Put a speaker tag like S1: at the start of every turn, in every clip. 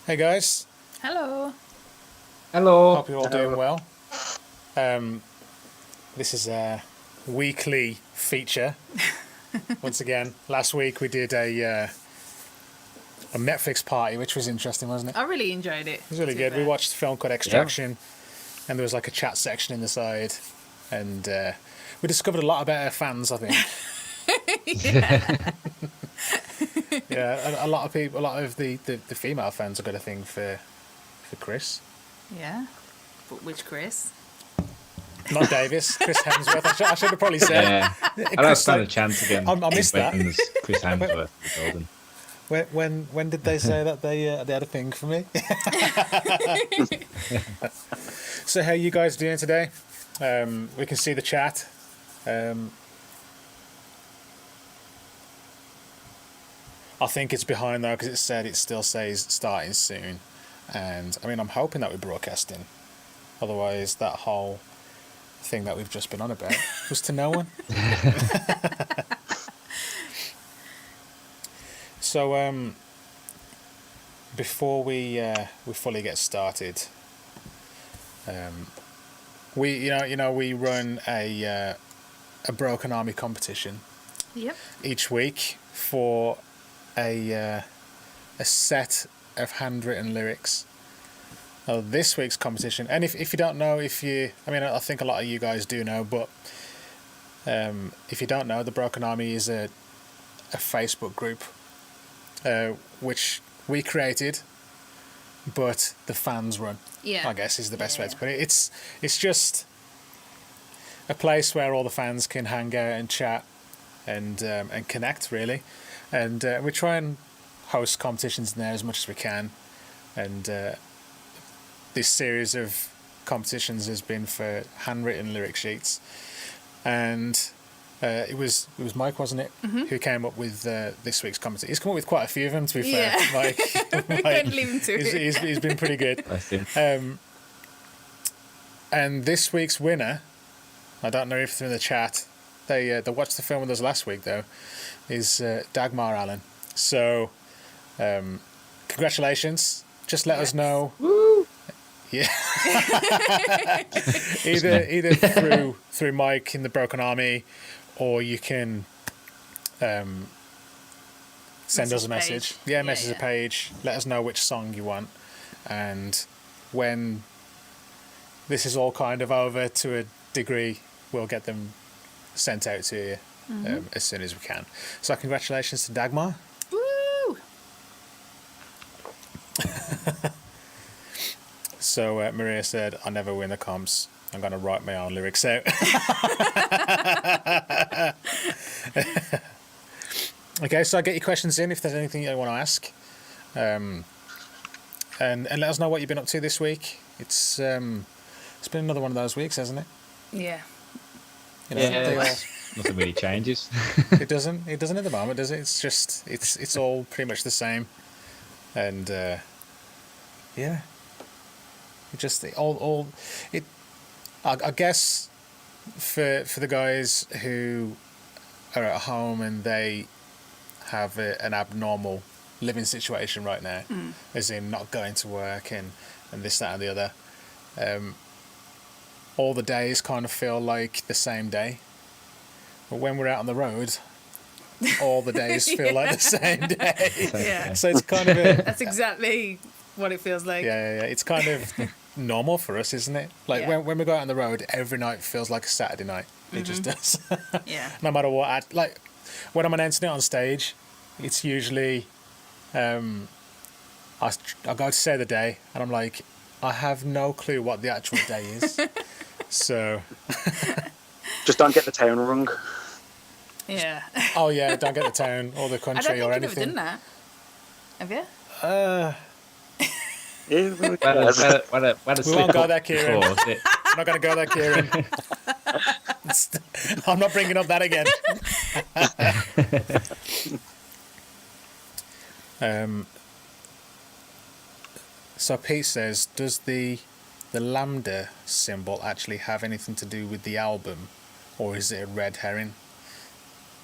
S1: Hey guys,
S2: Hello.
S3: Hello.
S1: hope you're all doing well. This is a weekly feature. Once again, last week we did a Netflix party, which was interesting, wasn't it?
S2: I really enjoyed it.
S1: It was really good. We watched a film called Extraction, and there was like a chat section in the side, and we discovered a lot about our fans. I think. Yeah, a lot of people, a lot of the female fans have got a thing for Chris.
S2: Yeah. But which Chris?
S1: Not Davis, Chris Hemsworth. I should have probably said.
S3: Yeah, I don't stand a chance again.
S1: I missed that.
S3: Chris Hemsworth.
S1: When did they say that they had a thing for me? So how are you guys doing today? We can see the chat. I think it's behind though because it still says starting soon, and I mean I'm hoping that we're broadcasting. Otherwise, that whole thing that we've just been on about was to no one. So before we fully get started, we we run a Broken Army competition.
S2: Yep.
S1: Each week for a set of handwritten lyrics. Now, this week's competition, and if you don't know, I think a lot of you guys do know, but if you don't know, the Broken Army is a Facebook group which we created, but the fans run.
S2: Yeah.
S1: I guess is the best way to put it. It's just a place where all the fans can hang out and chat and connect really, and we try and host competitions in there as much as we can, and this series of competitions has been for handwritten lyric sheets, and it was Mike, wasn't it, who came up with this week's competition. He's come up with quite a few of them, to be fair. Mike,
S2: Couldn't leave him to it.
S1: He's been pretty good. And this week's winner, I don't know if they're in the chat. They watched the film with us last week though. Is Dagmar Allen. So congratulations. Just let us know.
S3: Woo!
S1: Yeah. either through Mike in the Broken Army, or you can send us a message. Message a page. Let us know which song you want, and when this is all kind of over to a degree, we'll get them sent out to you as soon as we can. So congratulations to Dagmar.
S2: Woo!
S1: So Maria said, I never win the comps. I'm going to write my own lyrics out. Okay, so I'll get your questions in if there's anything you want to ask. And let us know what you've been up to this week. It's been another one of those weeks, hasn't it?
S2: Yeah.
S3: Nothing really changes.
S1: It doesn't at the moment, does it? It's just it's all pretty much the same, and yeah, I guess for the guys who are at home and they have an abnormal living situation right now, as in not going to work and this, that, and the other. All the days kind of feel like the same day. But when we're out on the road, all the days feel like the same day.
S2: Yeah.
S1: So it's kind of
S2: That's exactly what it feels like.
S1: Yeah. It's kind of normal for us, isn't it? Like when we go out on the road, every night feels like a Saturday night. It just does.
S2: Yeah.
S1: No matter what. Like when I'm announcing it on stage, it's usually I go to say the day, and I'm like, I have no clue what the actual day is. So
S4: just don't get the town wrong.
S2: Yeah.
S1: Oh yeah, don't get the town or the country or anything.
S2: I don't think you've ever done that. Have you?
S1: We won't go there, Kieran. I'm not going to go there, Kieran. I'm not bringing up that again. So Pete says, does the lambda symbol actually have anything to do with the album, or is it a red herring?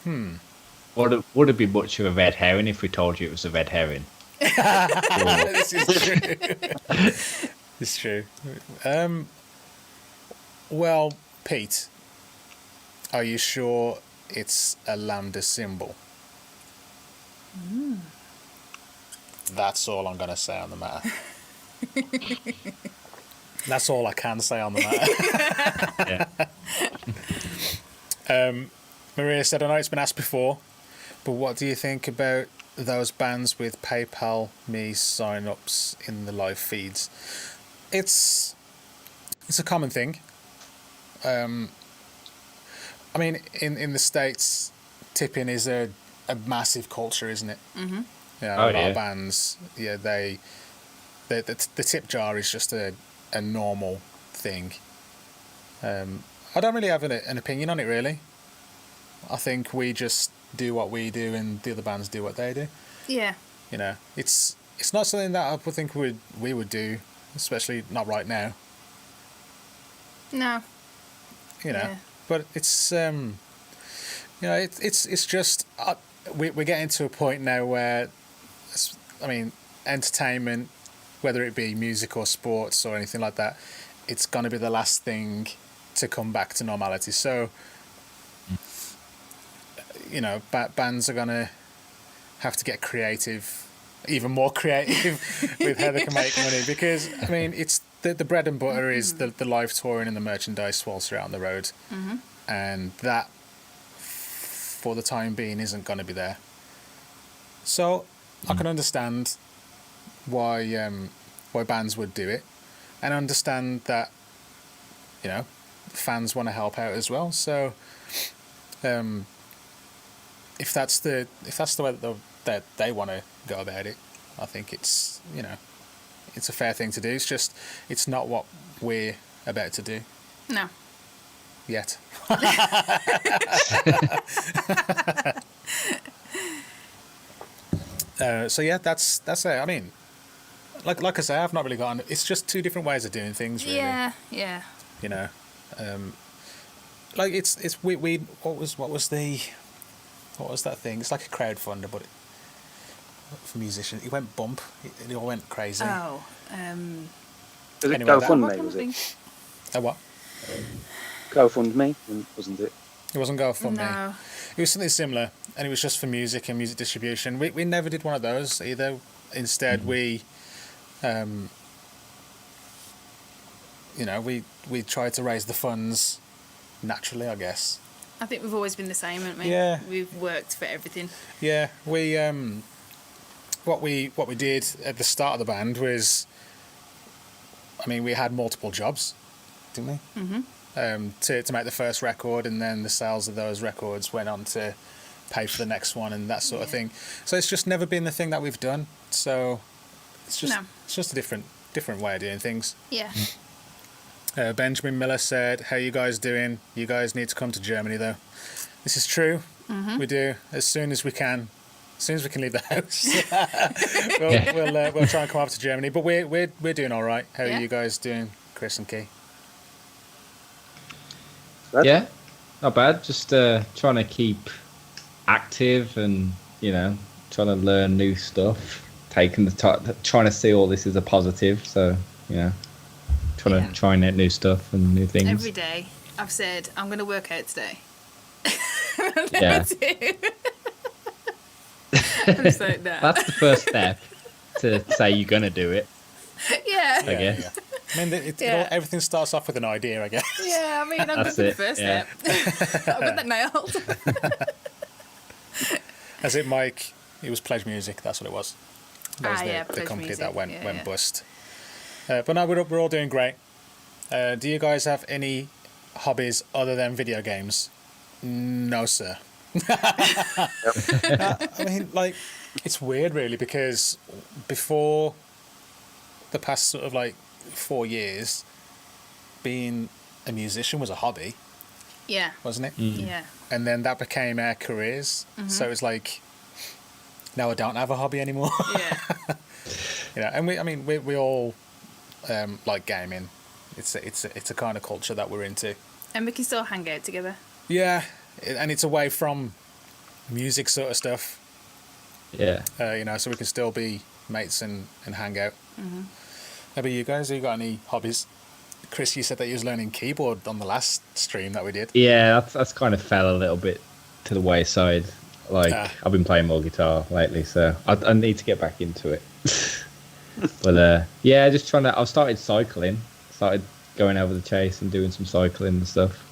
S3: Would it be much of a red herring if we told you it was a red herring?
S1: This is true. It's true. Well, Pete, are you sure it's a lambda symbol? That's all I'm going to say on the matter. That's all I can say on the matter. Maria said, I know it's been asked before, but what do you think about those bands with PayPal Me sign-ups in the live feeds? It's a common thing. I mean, in the States, tipping is a massive culture, isn't it? Mm-hmm. Yeah, a lot of bands, the tip jar is just a normal thing. I don't really have an opinion on it, really. I think we just do what we do and the other bands do what they do.
S2: Yeah.
S1: You know, it's not something that I would think we would do, especially not right now.
S2: No.
S1: You know,
S2: Yeah.
S1: but it's it's just we're getting to a point now where, I mean, entertainment, whether it be music or sports or anything like that, it's going to be the last thing to come back to normality. So, you know, bands are going to have to get creative, even more creative with how they can make money, because, I mean, it's the bread and butter is the live touring and the merchandise whilst you're out on the road. Mm-hmm. And that, for the time being, isn't going to be there. So I can understand why bands would do it, and understand that, you know, fans want to help out as well. So if that's the way that they want to go about it, I think it's, you know, it's a fair thing to do. It's just, it's not what we're about to do
S2: No.
S1: yet. So yeah, that's it. I mean, like I say, I've not really gone. It's just two different ways of doing things, really.
S2: Yeah.
S1: You know, like it's we what was that thing? It's like a crowdfunder, but for musicians, it went bump. It all went crazy.
S2: Oh.
S4: Was it
S1: Anyway,
S4: GoFundMe, was it?
S1: What?
S4: GoFundMe, wasn't it?
S1: It wasn't GoFundMe.
S2: No.
S1: It was something similar, and it was just for music and music distribution. We never did one of those either. Instead, we tried to raise the funds naturally, I guess.
S2: I think we've always been the same, haven't we?
S1: Yeah.
S2: We've worked for everything.
S1: Yeah, we what we did at the start of the band was, I mean, we had multiple jobs, didn't we? Mm-hmm. To make the first record, and then the sales of those records went on to pay for the next one and that sort of thing. So it's just never been the thing that we've done. So it's just a different way of doing things.
S2: Yeah.
S1: Benjamin Miller said, "How you guys doing? You guys need to come to Germany, though." This is true. Mm-hmm. We do, as soon as we can. As soon as we can leave the house, we'll try and come up to Germany. But we're doing all right. How are you guys doing, Chris and Key?
S3: Yeah, not bad. Just trying to keep active and, you know, trying to learn new stuff. Taking the time, trying to see all this as a positive. So, you know, trying to try out new stuff and new things.
S2: Every day, I've said I'm going to work out today.
S3: Yeah.
S2: I'm so no.
S3: That's the first step to say you're gonna do it.
S2: Yeah.
S3: I guess.
S1: Yeah. I mean, everything starts off with an idea, I guess.
S2: Yeah, I mean, I'm good
S3: That's
S2: for the
S3: it,
S2: first
S3: yeah.
S2: step. I've got that nailed.
S1: As it, Mike, it was Pledge Music, that's what it was. That was the
S2: Pledge
S1: company
S2: Music.
S1: that went bust. But no, we're all doing great. Do you guys have any hobbies other than video games? No, sir. I mean, like, it's weird, really, because before the past sort of, like, 4 years, being a musician was a hobby.
S2: Yeah.
S1: Wasn't it?
S3: Mm.
S2: Yeah.
S1: And then that became our careers. Mm-hmm. So it's like, now I don't have a hobby anymore.
S2: Yeah.
S1: You know, and we all like gaming. It's a kind of culture that we're into.
S2: And we can still hang out together.
S1: Yeah, and it's away from music sort of stuff.
S3: Yeah.
S1: You know, so we can still be mates and hang out. How about you guys? Have you got any hobbies? Chris, you said that you was learning keyboard on the last stream that we did.
S3: Yeah, that's kind of fell a little bit to the wayside. Like
S1: Ah.
S3: I've been playing more guitar lately, so I need to get back into it. But yeah, just trying to. I've started cycling. Started going over the chase and doing some cycling and stuff,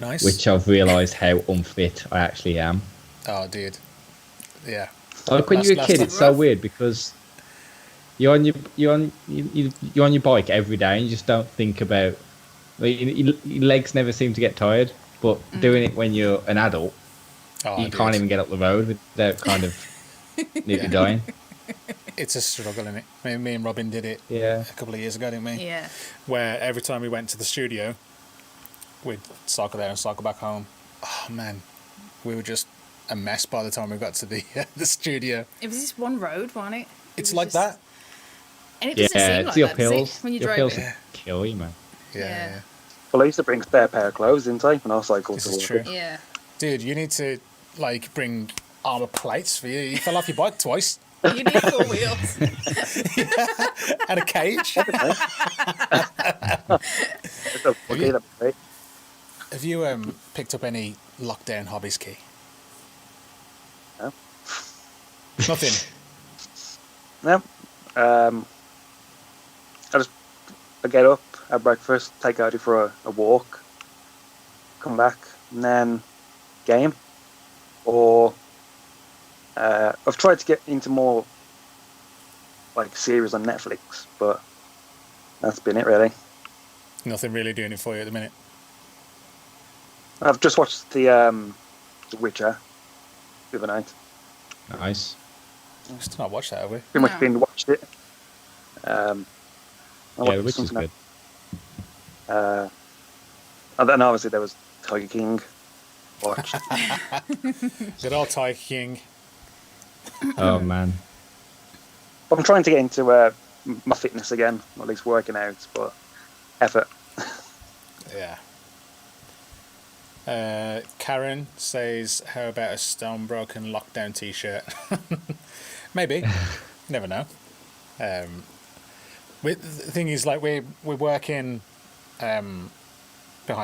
S1: Nice.
S3: which I've realised how unfit I actually am.
S1: Oh, dude. Yeah.
S3: Like when you're a kid, it's so weird because you're on your bike every day and you just don't think about. Like, your legs never seem to get tired, but doing it when you're an adult,
S1: Oh,
S3: you
S1: dude.
S3: can't even get up the road without kind of nearly dying.
S1: It's a struggle, isn't it? Me and Robin did it
S3: Yeah.
S1: a couple of years ago, didn't we?
S2: Yeah.
S1: Where every time we went to the studio, we'd cycle there and cycle back home. Oh, man. We were just a mess by the time we got to the studio.
S2: It was just one road, wasn't it? It
S1: It's
S2: was
S1: like
S2: just-
S1: that.
S2: And it
S3: Yeah,
S2: doesn't seem
S3: it's
S2: like
S3: the
S2: that, does it,
S3: uphills.
S2: when you
S3: The
S2: drive
S3: uphills
S2: it.
S1: Yeah.
S3: kill you, man.
S1: Yeah.
S4: Well, I used to bring spare pair of clothes, didn't I, when I cycled
S1: This
S4: to
S1: is
S4: work.
S1: true.
S2: Yeah.
S1: Dude, you need to, like, bring armour plates for you. You fell off your bike twice.
S2: You need 4 wheels.
S1: And a cage.
S4: It's a okay, that'd be great.
S1: Have you picked up any lockdown hobbies, Key?
S4: No.
S1: Nothing.
S4: No. I get up, have breakfast, take Odie for a walk, come back, and then game. Or I've tried to get into more like series on Netflix, but that's been it really.
S1: Nothing really doing it for you at the minute.
S4: I've just watched the Witcher the other night.
S3: Nice.
S1: Still not watched that, have we?
S4: Pretty much
S2: No.
S4: been watched it. I
S3: Yeah,
S4: watched
S3: which is
S4: something
S3: good.
S4: else. And then obviously there was Tiger King. Watched.
S1: Good old Tiger King.
S3: Oh man.
S4: But I'm trying to get into my fitness again, or at least working out, but effort.
S1: Yeah. Karen says, how about a Stonebroken lockdown t-shirt? Maybe. Never know. The thing is, like, we're working behind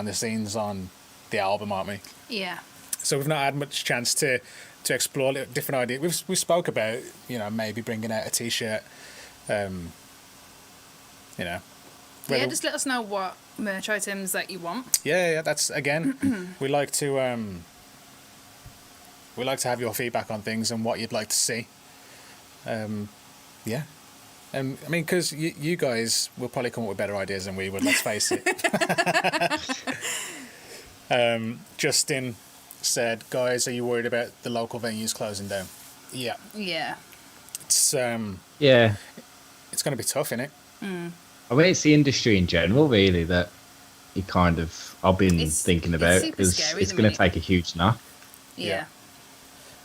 S1: the scenes on the album, aren't we?
S2: Yeah.
S1: So we've not had much chance to explore different ideas. We spoke about, maybe bringing out a t-shirt.
S2: Yeah,
S1: whether-
S2: just let us know what merch items that you want.
S1: Yeah, that's again. we like to have your feedback on things and what you'd like to see. Yeah, and I mean, because you guys will probably come up with better ideas than we would. Let's face it. Justin said, "Guys, are you worried about the local venues closing down?" Yeah,
S2: Yeah.
S1: it's
S3: Yeah.
S1: it's going to be tough, isn't it?
S3: I mean, it's the industry in general, really, that you kind of I've been
S2: It's-
S3: thinking
S2: it's
S3: about
S2: super
S3: because
S2: scary
S3: it's
S2: at the
S3: going to
S2: minute.
S3: take a huge knock.
S2: Yeah.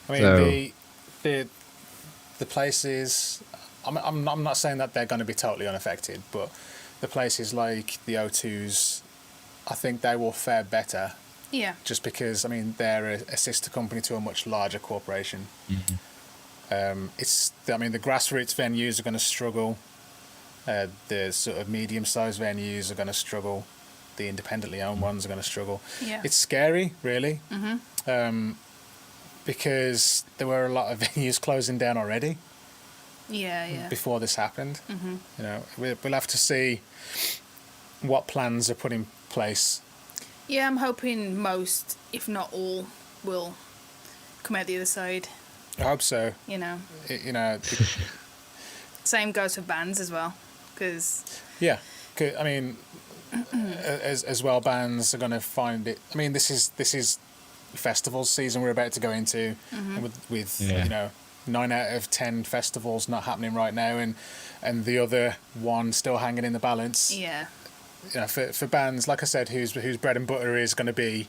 S1: I mean,
S3: So-
S1: the places. I'm not saying that they're going to be totally unaffected, but the places like the O2s, I think they will fare better
S2: Yeah.
S1: just because, I mean, they're a sister company to a much larger corporation. The grassroots venues are going to struggle. The sort of medium-sized venues are going to struggle. The independently owned ones are going to struggle.
S2: Yeah.
S1: It's scary, really, because there were a lot of venues closing down already
S2: Yeah.
S1: before this happened. We'll have to see what plans are put in place.
S2: Yeah, I'm hoping most, if not all, will come out the other side.
S1: I hope so.
S2: Same goes for bands as well, because
S1: Yeah, I mean, as well, bands are going to find it. I mean, this is festival season we're about to go into, with
S3: Yeah.
S1: 9 out of 10 festivals not happening right now, and the other one still hanging in the balance.
S2: yeah,
S1: For bands, like I said, whose bread and butter is going to be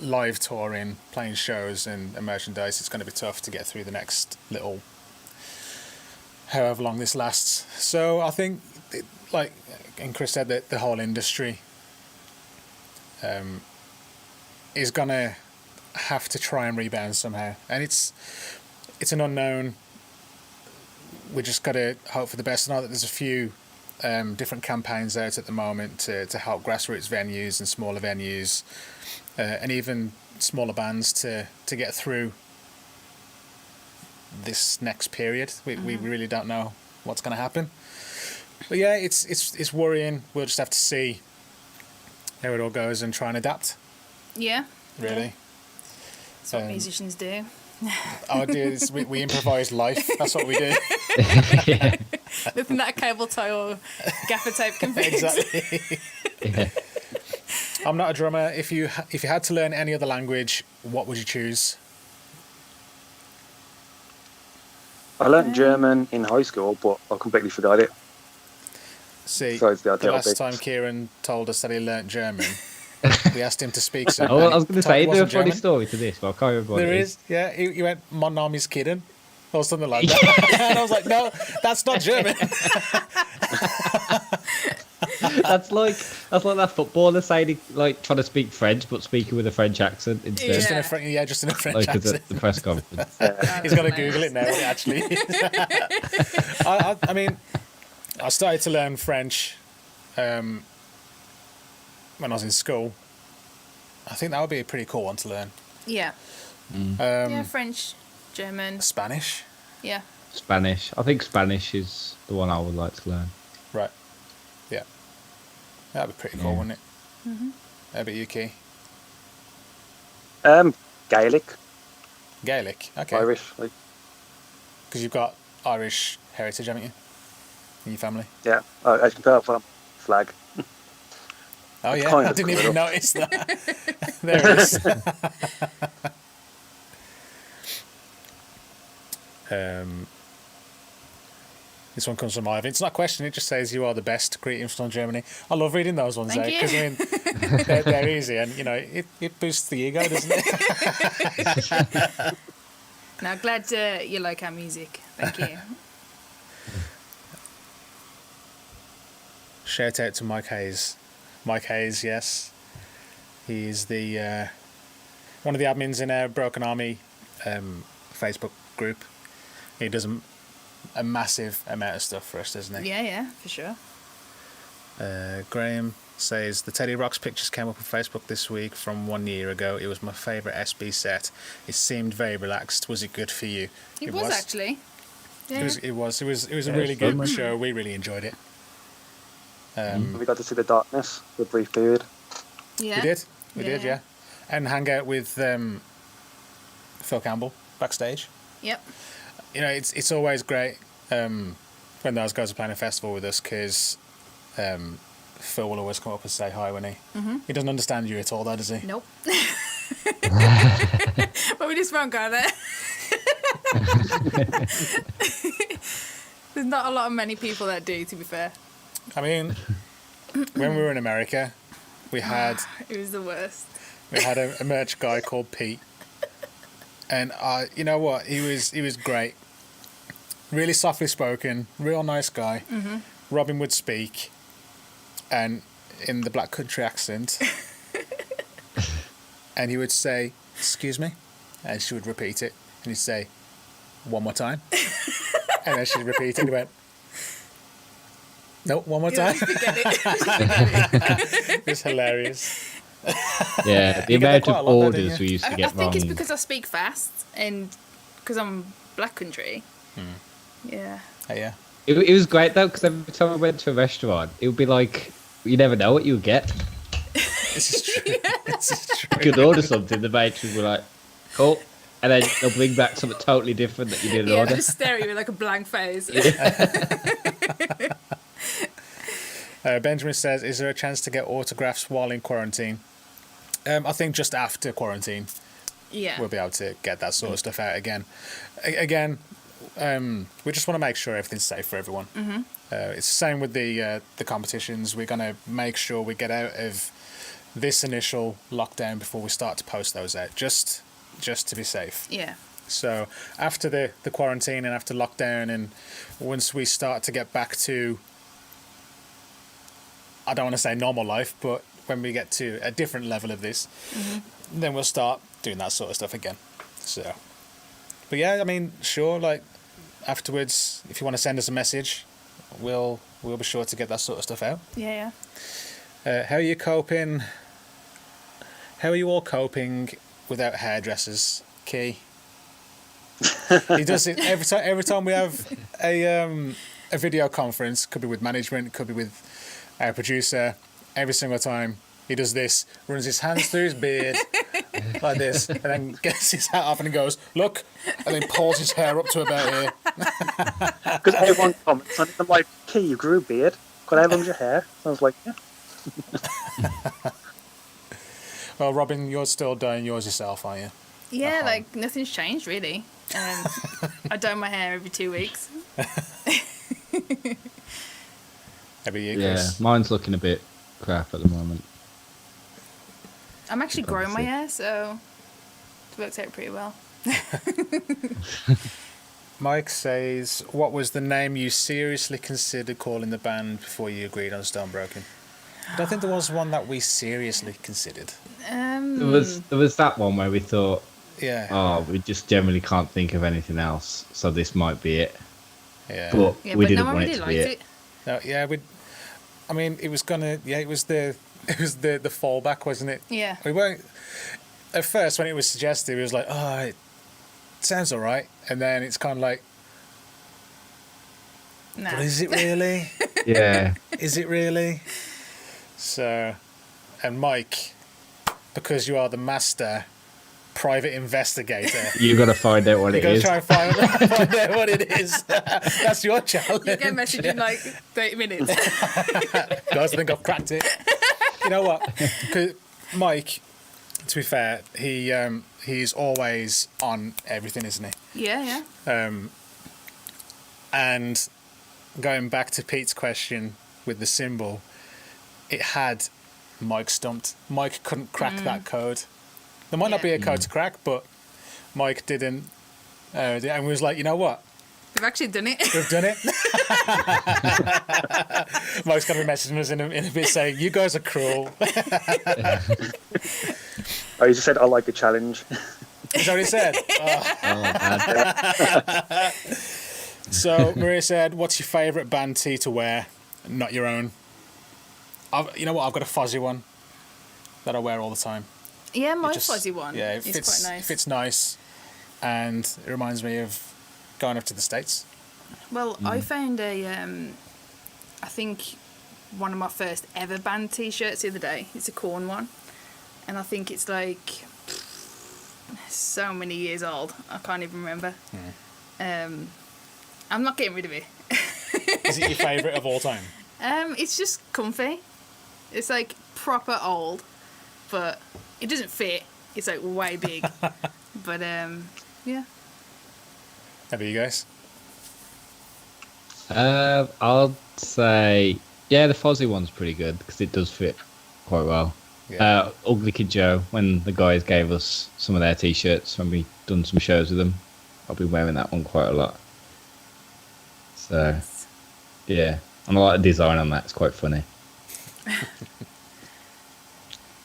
S1: live touring, playing shows and merchandise, it's going to be tough to get through the next little however long this lasts. So I think, and Chris said, that the whole industry is going to have to try and rebound somehow, and it's an unknown. we just got to hope for the best. I know that there's a few different campaigns out at the moment to help grassroots venues and smaller venues, and even smaller bands to get through this next period. We really don't know what's going to happen. But yeah, it's worrying. We'll just have to see how it all goes and try and adapt.
S2: Yeah.
S1: Really.
S2: That's what musicians do.
S1: Our do is we improvise life. That's what we do.
S2: Nothing that a cable tie or gaffer tape can fix.
S1: Exactly.
S3: Yeah.
S1: I'm not a drummer. If you had to learn any other language, what would you choose?
S4: I learnt German in high school, but I completely forgot it.
S1: See,
S4: Besides the
S1: the last
S4: bits.
S1: time Kieran told us that he learnt German, we asked him to speak some.
S3: Oh, I was going to say,
S1: there's
S3: there's a funny story to this, but I can't remember what
S1: There
S3: it
S1: is, yeah. He went, "Mon Name is Kieran," or something like that. And I was like, "No, that's not German."
S3: That's like that footballer saying he, like trying to speak French but speaking with a French accent instead.
S2: Yeah.
S1: Just in a French
S3: Like at
S1: accent.
S3: the press conference.
S1: He's got to Google it now. What it actually is. I mean, I started to learn French when I was in school. I think that would be a pretty cool one to learn.
S2: Yeah. Yeah, French, German.
S1: Spanish.
S2: Yeah.
S3: Spanish. I think Spanish is the one I would like to learn.
S1: Right. Yeah. That'd be pretty cool, wouldn't it? Mm-hmm. How about you, Key?
S4: Gaelic,
S1: Gaelic. Okay.
S4: Irish, like,
S1: Because you've got Irish heritage, haven't you? In your family.
S4: yeah. I can tell from flag.
S1: Oh yeah,
S4: kind
S1: I
S4: of
S1: didn't
S4: cool.
S1: even notice that. There it is. This one comes from Ivan. It's not a question, it just says you are the best. Greetings from Germany. I love reading those ones
S2: Thank
S1: out because
S2: you.
S1: I mean they're easy and you know it boosts the ego, doesn't it?
S2: Now, glad you like our music. Thank you.
S1: Shout out to Mike Hayes. Mike Hayes, yes. He's the one of the admins in our Broken Army Facebook group. He does a massive amount of stuff for us, doesn't he?
S2: Yeah, for sure.
S1: Graham says the Teddy Rocks pictures came up on Facebook this week from 1 year ago. It was my favourite SB set. It seemed very relaxed. Was it good for you?
S2: It was actually. Yeah.
S1: It was a
S3: Yeah,
S1: really
S3: it's fun,
S1: good
S3: man.
S1: show. We really enjoyed it.
S4: We got to see the darkness for a brief period.
S2: Yeah.
S1: We did, yeah. And hang out with Phil Campbell backstage.
S2: Yep.
S1: You know, it's always great when those guys are playing a festival with us because Phil will always come up and say hi when he. Mm-hmm. He doesn't understand you at all, though, does he?
S2: Nope. But we just won't go there. There's not a lot of many people that do, to be fair.
S1: I mean, when we were in America, we had
S2: It was the worst.
S1: a merch guy called Pete, and you know what? He was great. Really softly spoken, real nice guy. Mm-hmm. Robin would speak, and in the black country accent, and he would say, "Excuse me," and she would repeat it, and he'd say, "One more time," and then she'd repeat it, and he went, "No, one more time."
S2: Forget it.
S1: It's hilarious.
S3: Yeah, the
S1: You get that
S3: amount
S1: quite
S3: of
S1: a lot, though, don't
S3: orders
S1: you?
S3: we used to
S2: I
S3: get
S2: think
S3: wrong.
S2: it's because I speak fast and because I'm black country. Yeah.
S1: Yeah.
S3: It was great though, because every time I went to a restaurant, it would be like, you never know what you'll get.
S1: This is true. This is
S3: You
S1: true.
S3: could order something, the matrons were like, cool. And then they'll bring back something totally different that you didn't
S2: Yeah,
S3: order.
S2: they just stare at you with like a blank face.
S1: Benjamin says, is there a chance to get autographs while in quarantine? I think just after quarantine,
S2: Yeah.
S1: we'll be able to get that sort of stuff out again. We just want to make sure everything's safe for everyone. Mm-hmm. It's the same with the competitions. We're going to make sure we get out of this initial lockdown before we start to post those out, just to be safe.
S2: Yeah.
S1: So after the quarantine and after lockdown, and once we start to get back to, I don't want to say normal life, but when we get to a different level of this, then we'll start doing that sort of stuff again. So, but yeah, I mean, sure, like afterwards, if you want to send us a message, we'll be sure to get that sort of stuff out.
S2: Yeah.
S1: How are you coping? How are you all coping without hairdressers, Key? He does it every time we have a video conference. Could be with management, could be with our producer. Every single time he does this, runs his hands through his beard like this, and then gets his hat off and he goes, "Look," and then pulls his hair up to about here.
S4: Because everyone comments on it. I'm like, "Key, you grew a beard. Got how long's your hair?" I was like, "Yeah."
S1: Well, Robin, you're still doing yours yourself, aren't you?
S2: Yeah, like nothing's changed really. I dye my hair every 2 weeks.
S1: How about you,
S3: Yeah,
S1: Chris?
S3: mine's looking a bit crap at the moment.
S2: I'm actually growing my
S3: see.
S2: hair, so it works out pretty well.
S1: Mike says, "What was the name you seriously considered calling the band before you agreed on Stonebroken?" I don't think there was one that we seriously considered.
S3: There was that one where we thought,
S1: Yeah.
S3: oh, we just generally can't think of anything else, so this might be it.
S1: Yeah.
S3: But
S2: Yeah,
S3: we
S2: but
S3: didn't
S2: no one
S3: want
S2: really
S3: it to
S2: liked
S3: be
S2: it.
S3: it.
S1: No, yeah, I mean, it was gonna. Yeah, it was the fallback, wasn't it?
S2: Yeah.
S1: We weren't. At first, when it was suggested, it was like, "Oh, it sounds all right," and then it's kind of like,
S2: Nah.
S1: "But is it really?
S3: Yeah.
S1: Is it really?" So, and Mike, because you are the master private investigator,
S3: You got to find out what
S1: you
S3: it
S1: got to
S3: is.
S1: try and find out what it is. That's your challenge.
S2: You get a message in like 30 minutes.
S1: Guys, I think I've cracked it. You know what? 'Cause Mike, to be fair, he's always on everything, isn't he?
S2: Yeah.
S1: And going back to Pete's question with the symbol, it had Mike stumped. Mike couldn't crack that code. There might not be a code to crack, but Mike didn't. And we was like, you know what?
S2: We've actually done it.
S1: We've done it. Mike's going to be messaging us in a bit saying, "You guys are cruel."
S4: Oh, you just said, "I like a challenge."
S1: Is that what he said? Oh.
S3: Oh, man.
S1: So Maria said, "What's your favourite band tee to wear? Not your own." You know what? I've got a fuzzy one that I wear all the time.
S2: Yeah, my
S1: Just-
S2: fuzzy one.
S1: Yeah,
S2: It's quite nice.
S1: It fits nice, and it reminds me of going up to the States.
S2: Well, I found I think one of my first ever band T-shirts the other day. It's a Corn one, and I think it's like so many years old. I can't even remember. I'm not getting rid of it.
S1: Is it your favourite of all time?
S2: It's just comfy. It's like proper old, but it doesn't fit. It's like way big. But yeah.
S1: How about you guys?
S3: I'll say, yeah, the fuzzy one's pretty good because it does fit quite well.
S1: Yeah.
S3: Ugly Kid Joe, when the guys gave us some of their t-shirts when we done some shows with them, I'll be wearing that one quite a lot. So, yeah, and I like the design on that. It's quite funny.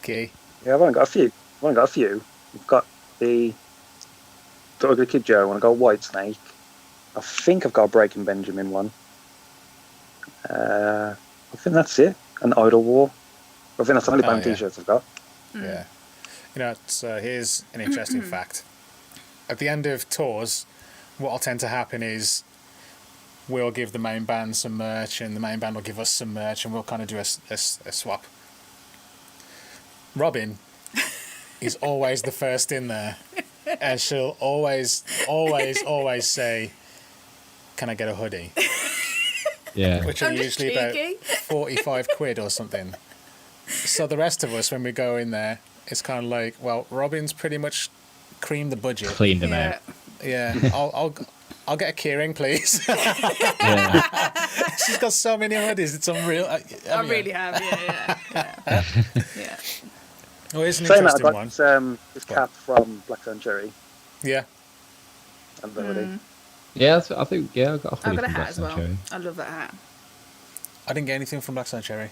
S1: Okay.
S4: Yeah, I've only got a few. We've got the Ugly Kid Joe, and I've got White Snake. I think I've got a Breaking Benjamin one. I think that's it. An Idol War. I think that's the only band
S1: yeah.
S4: t-shirts I've got.
S1: Yeah. You know, here's an interesting fact. At the end of tours, what will tend to happen is we'll give the main band some merch, and the main band will give us some merch, and we'll kind of do a swap. Robin is always the first in there, and she'll always say, "Can I get a hoodie?"
S3: Yeah.
S1: Which are
S2: I'm just
S1: usually about
S2: cheeky.
S1: 45 quid or something. So the rest of us, when we go in there, it's kind of like, well, Robin's pretty much creamed the budget.
S3: Cleaned them
S2: Yeah.
S3: out.
S1: Yeah, I'll get a keyring, please.
S3: Yeah.
S1: She's got so many hoodies, it's unreal.
S2: I really have. Yeah. Yeah.
S1: Oh, it's an
S4: Saying that, I
S1: interesting
S4: got
S1: one.
S4: this cap from Blackstone Cherry
S1: Yeah,
S4: and the hoodie.
S3: Yeah, I think, yeah, I got a
S2: I've
S3: hoodie
S2: got a
S3: from
S2: hat as
S3: Blackstone
S2: well.
S3: Cherry.
S2: I love that hat.
S1: I didn't get anything from Blackstone Cherry.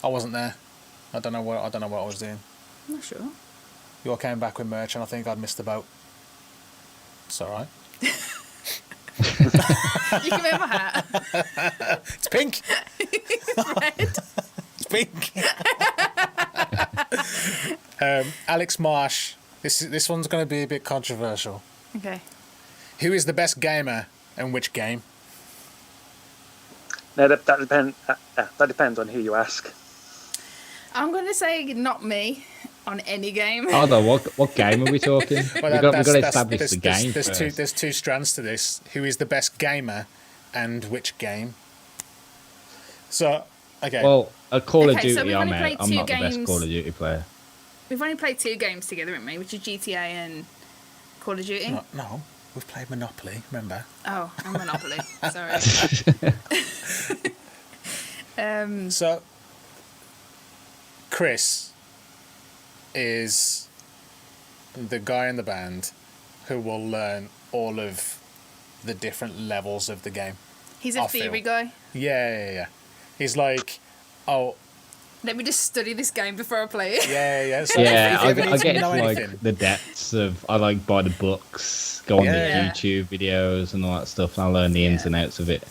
S1: I wasn't there. I don't know what I was doing.
S2: I'm not sure.
S1: You all came back with merch, and I think I'd missed the boat. It's all right.
S2: You can wear my hat.
S1: It's pink.
S2: Red.
S1: It's pink. Alex Marsh. This one's going to be a bit controversial.
S2: Okay.
S1: Who is the best gamer and which game?
S4: Now that depends on who you ask.
S2: I'm going to say not me on any game.
S3: Oh no, what game are we talking?
S1: Well,
S3: we've got to establish the game
S1: there's
S3: first.
S1: there's two strands to this. Who is the best gamer and which game? So, okay.
S3: Well, a Call of
S2: Okay, so
S3: Duty,
S2: we've
S3: I'm
S2: only played
S3: out. I'm
S2: two
S3: not the best
S2: games.
S3: Call of Duty player.
S2: We've only played 2 games together, haven't we? Which is GTA and Call of Duty.
S1: No, we've played Monopoly, remember?
S2: Oh, and Monopoly. Sorry.
S1: So, Chris is the guy in the band who will learn all of the different levels of the game.
S2: He's a
S1: I
S2: theory
S1: feel.
S2: guy.
S1: Yeah. He's like, oh,
S2: Let me just study this game before I play it.
S1: yeah. So
S3: Yeah,
S1: if you ever
S3: I
S1: need to
S3: get
S1: know
S3: into
S1: anything,
S3: like the depths of. I like buy the books, go on
S1: Yeah.
S3: the YouTube videos and all that stuff, and I learn the ins
S2: Yeah.
S3: and outs of it.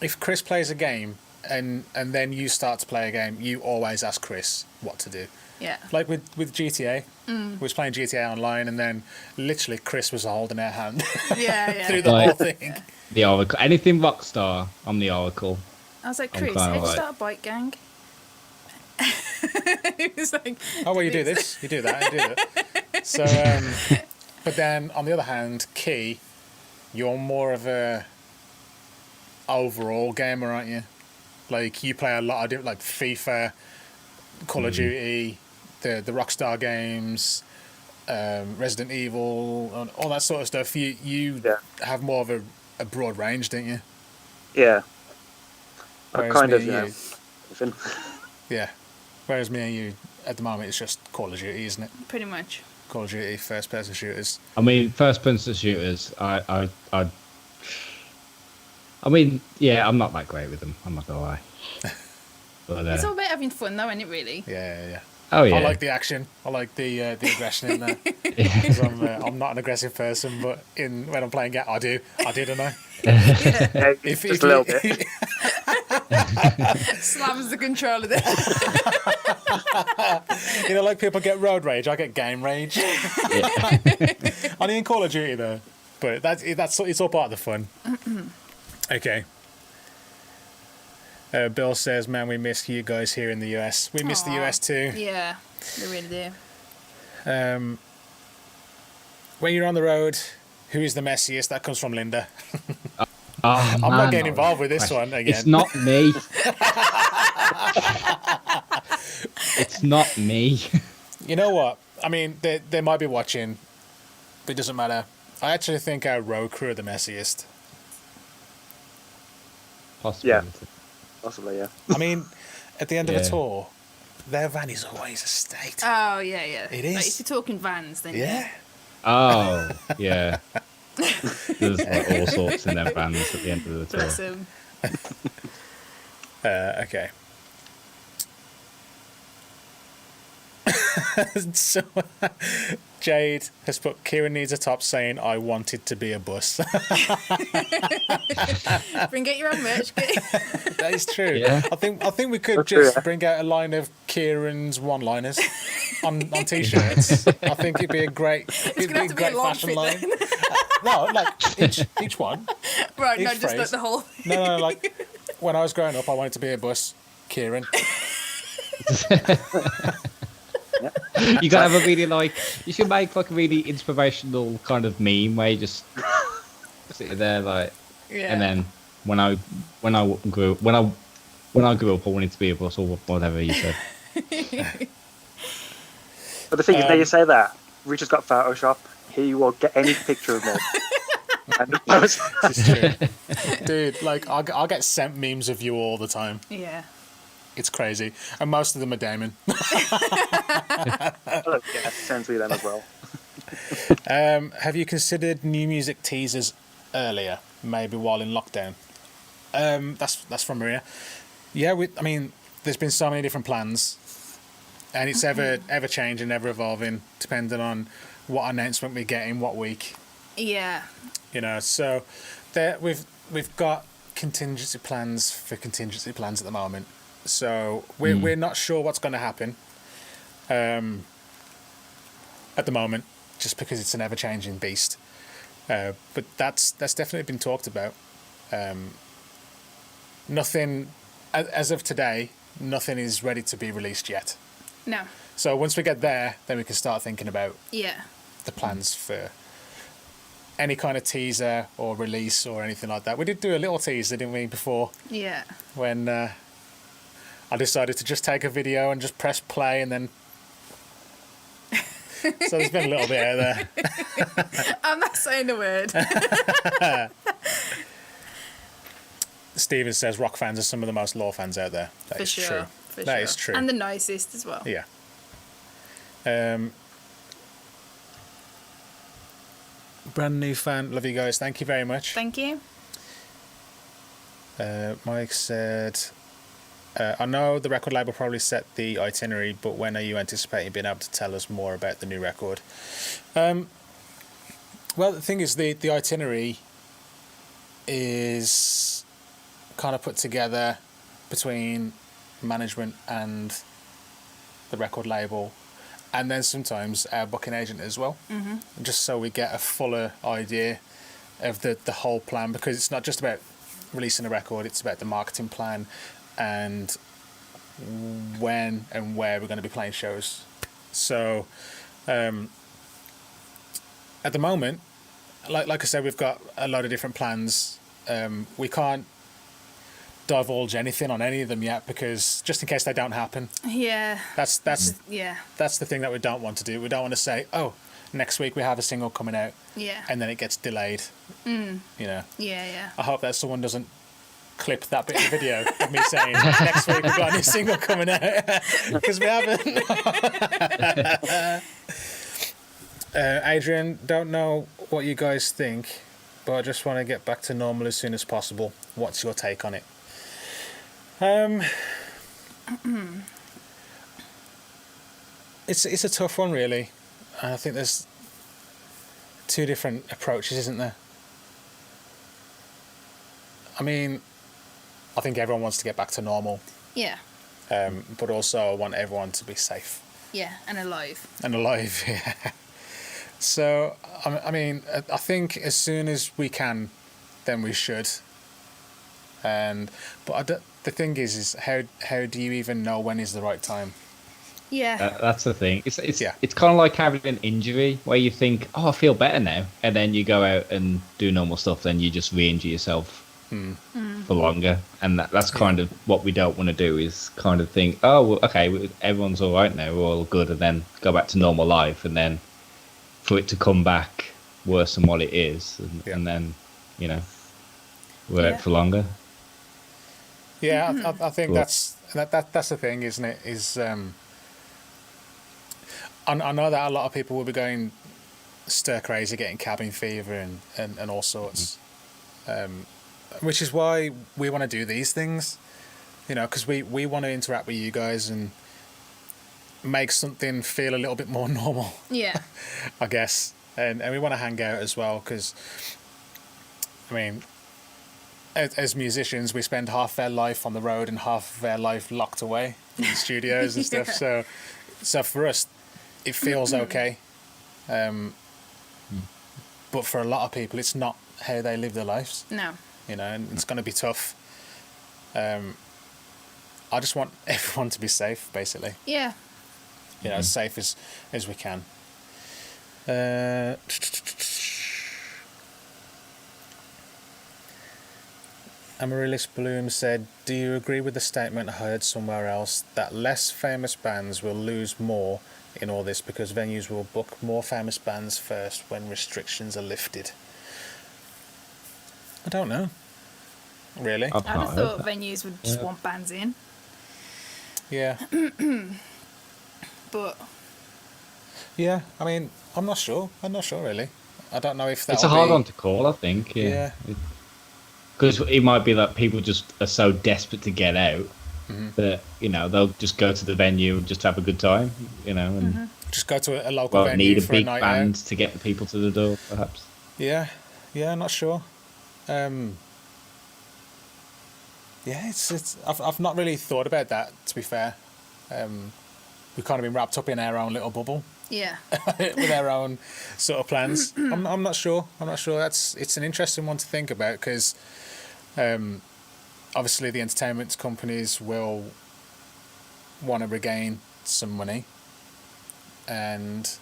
S1: if Chris plays a game and then you start to play a game, you always ask Chris what to do.
S2: Yeah.
S1: Like with GTA, we was playing GTA Online, and then literally Chris was holding our hand
S2: Yeah.
S1: through the
S3: Like-
S1: whole thing.
S3: The Oracle, anything Rockstar, I'm the Oracle.
S2: I was like,
S3: I'm
S2: Chris,
S3: kinda
S2: how do you
S3: like-
S2: start a bike gang? He was like,
S1: Oh, well, you do this, you do that, you do that. So, but then on the other hand, Key, you're more of a overall gamer, aren't you? Like you play a lot of different, like FIFA, Call of Duty, the Rockstar games, Resident Evil, and all that sort of stuff. You
S4: Yeah.
S1: have more of a broad range, don't you?
S4: Yeah. I
S1: Whereas
S4: kind
S1: me
S4: of,
S1: and
S4: yeah.
S1: you-
S4: Even.
S1: Yeah. Whereas me and you, at the moment, it's just Call of Duty, isn't it?
S2: pretty much.
S1: Call of Duty, first-person shooters.
S3: I mean, first-person shooters. I mean, yeah, I'm not that great with them. I'm not gonna lie. But,
S2: It's all about having fun, though, isn't it, really?
S1: Yeah.
S3: oh yeah,
S1: I like the action. I like the aggression in there. 'Cause I'm not an aggressive person, but when I'm playing it, I do, don't I?
S4: Yeah,
S1: If
S4: just a little bit.
S2: Slams the controller there.
S1: You know, like people get road rage, I get game rage. Only in Call of Duty though, but that's it's all part of the fun. Okay. Bill says, "Man, we miss you guys here in the US. We miss the
S2: Aw.
S1: US too.
S2: Yeah, they really do.
S1: When you're on the road, who is the messiest?" That comes from Linda.
S3: Oh,
S1: I'm not
S3: man,
S1: getting
S3: that
S1: involved
S3: was
S1: with this
S3: a
S1: one
S3: question.
S1: again.
S3: It's not me. It's not me.
S1: You know what? I mean, they might be watching, but it doesn't matter. I actually think our road crew are the messiest.
S3: Possibly.
S4: Yeah. Possibly, yeah.
S1: I mean, at the end of a
S3: Yeah.
S1: tour, their van is always a state.
S2: Oh, yeah.
S1: It
S2: Like,
S1: is.
S2: if you're talking vans, then
S1: Yeah.
S3: Oh, yeah. There's like all sorts in their bands at the end of the
S2: Bless
S3: tour.
S2: them.
S1: Okay. So, Jade has put, Kieran needs a top saying, "I wanted to be a bus."
S2: Bring out your own merch. Kit.
S1: That is true.
S3: Yeah.
S1: I think we could
S4: That's true,
S1: just
S4: yeah.
S1: bring out a line of Kieran's one-liners on t-shirts. I think it'd be a great,
S2: It's going to have to be a long
S1: fashion
S2: fit
S1: line.
S2: then.
S1: No, like each one.
S2: Right, no,
S1: Each
S2: just like
S1: phrase.
S2: the whole...
S1: No, like when I was growing up, I wanted to be a bus. Kieran.
S3: You gotta have a really you should make like a really inspirational kind of meme where you just sit there like,
S2: Yeah.
S3: and then when I grew up, I wanted to be a bus or whatever you said.
S4: But the thing is, now you say that, Richard's got Photoshop. He will get any picture of me. And post.
S1: It's true. Dude, like I'll get sent memes of you all the time.
S2: Yeah.
S1: It's crazy. And most of them are Damon.
S4: Oh, yeah, sends me them as well.
S1: Have you considered new music teasers earlier, maybe while in lockdown? That's from Maria. Yeah, I mean, there's been so many different plans, and it's ever changing, ever evolving, depending on what announcement we get in what week.
S2: Yeah.
S1: You know, so there we've got contingency plans for contingency plans at the moment, so we're not sure what's going to happen at the moment, just because it's an ever-changing beast. But that's definitely been talked about. Nothing, as of today, nothing is ready to be released yet.
S2: No.
S1: So once we get there, then we can start thinking about the plans for any kind of teaser or release or anything like that. We did do a little teaser, didn't we, before?
S2: Yeah.
S1: When I decided to just take a video and just press play and then... So there's been a little bit out there.
S2: I'm not saying a word.
S1: Steven says rock fans are some of the most lore fans out there. That is true. That is true.
S2: And the nicest as well.
S1: Yeah. Brand new fan. Love you guys. Thank you very much.
S2: Thank you.
S1: Mike said, I know the record label probably set the itinerary, but when are you anticipating being able to tell us more about the new record? Well, the thing is, the itinerary is kind of put together between management and the record label, and then sometimes our booking agent as well, just so we get a fuller idea of the whole plan, because it's not just about releasing a record, it's about the marketing plan and when and where we're going to be playing shows. So at the moment, like I said, we've got a lot of different plans. We can't divulge anything on any of them yet, because just in case they don't happen.
S2: Yeah.
S1: That's
S2: yeah.
S1: That's the thing that we don't want to do. We don't want to say, oh, next week we have a single coming out.
S2: Yeah.
S1: And then it gets delayed. You know.
S2: Yeah.
S1: I hope that someone doesn't clip that bit of video of me saying next week we've got a new single coming out, because we haven't. Adrian, don't know what you guys think, but I just want to get back to normal as soon as possible. What's your take on it? It's a tough one, really. I think there's two different approaches, isn't there? I mean, I think everyone wants to get back to normal.
S2: Yeah.
S1: But also I want everyone to be safe.
S2: Yeah, and alive.
S1: And alive, yeah. So, I mean, I think as soon as we can, then we should. But the thing is how do you even know when is the right time?
S2: Yeah.
S3: That's the thing. It's kind of like having an injury where you think, oh, I feel better now, and then you go out and do normal stuff, then you just re-injure yourself for longer, and that's kind of what we don't want to do, is kind of think, oh, well, okay, everyone's all right now, we're all good, and then go back to normal life, and then for it to come back worse than what it is, and then, you know, we're out for longer.
S1: Yeah, I think that's the thing, isn't it? Is I know that a lot of people will be going stir crazy, getting cabin fever and all sorts, which is why we want to do these things, you know, because we want to interact with you guys and make something feel a little bit more normal.
S2: Yeah.
S1: I guess, and we want to hang out as well, because, I mean, as musicians, we spend half our life on the road and half of our life locked away in the studios and stuff. So for us, it feels okay. But for a lot of people, it's not how they live their lives. No. You know, and it's going to be tough. I just want everyone to be safe, basically.
S2: Yeah.
S1: You know, as safe as we can. Amaryllis Bloom said, do you agree with the statement I heard somewhere else that less famous bands will lose more in all this because venues will book more famous bands first when restrictions are lifted? I don't know. Really?
S2: I'd have thought venues would just want bands in.
S1: Yeah.
S2: But...
S1: yeah, I mean, I'm not sure. Really. I don't know if that.
S3: It's a hard one to call, I think. Yeah. Because it might be that people just are so desperate to get out that, you know, they'll just go to the venue and just have a good time, you know, and
S1: just go to a local venue
S3: need a
S1: for
S3: big
S1: a night
S3: band
S1: out
S3: to get the people to the door, perhaps.
S1: Yeah, not sure. Yeah, I've not really thought about that, to be fair. We've kind of been wrapped up in our own little bubble
S2: Yeah.
S1: with our own sort of plans. I'm not sure. It's an interesting one to think about because obviously the entertainment companies will want to regain some money, and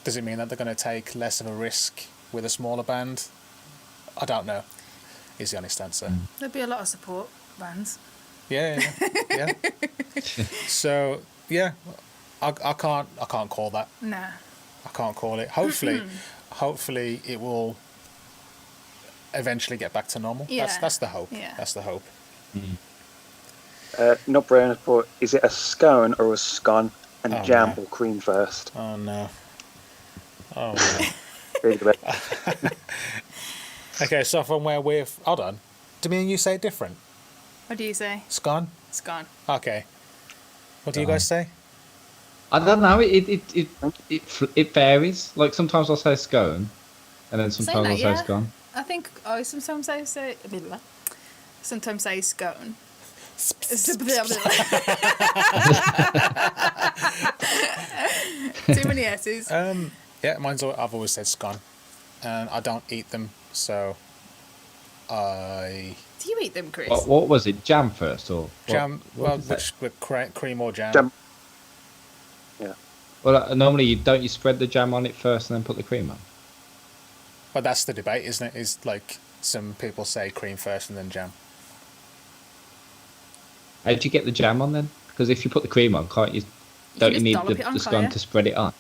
S1: does it mean that they're going to take less of a risk with a smaller band? I don't know, is the honest answer.
S2: There'd be a lot of support bands.
S1: Yeah. So yeah, I can't call that.
S2: Nah.
S1: I can't call it. Hopefully it will eventually get back to normal.
S2: Yeah.
S1: That's the hope.
S2: Yeah.
S1: That's the hope.
S4: Not brown, but is it a scone or a scone? And
S1: Oh,
S4: jam
S1: no.
S4: or cream first?
S1: Oh no. Oh no.
S4: Really good.
S1: Okay, so from where hold on. Do me and you say it different?
S2: What do you say?
S1: Scone?
S2: It's gone.
S1: Okay. What do you guys say?
S3: I don't know. It varies. Like sometimes I'll say scone, and then sometimes
S2: that,
S3: I'll
S2: yeah.
S3: say scone.
S2: I think I sometimes say sometimes say scone. Too many S's.
S1: Yeah, I've always said scone, and I don't eat them, so I
S2: Do you eat them, Chris?
S3: What was it? Jam first or
S1: jam.
S3: what
S1: Well,
S3: was that?
S1: with cream or jam.
S4: Jam. Yeah.
S3: Well, normally you spread the jam on it first and then put the cream on.
S1: But that's the debate, isn't it? Is like some people say cream first and then jam.
S3: How do you get the jam on then? Because if you put the cream on, can't you? Don't you
S2: just
S3: need
S2: dollop it on,
S3: the
S2: can't
S3: scone
S2: you?
S3: to spread it on?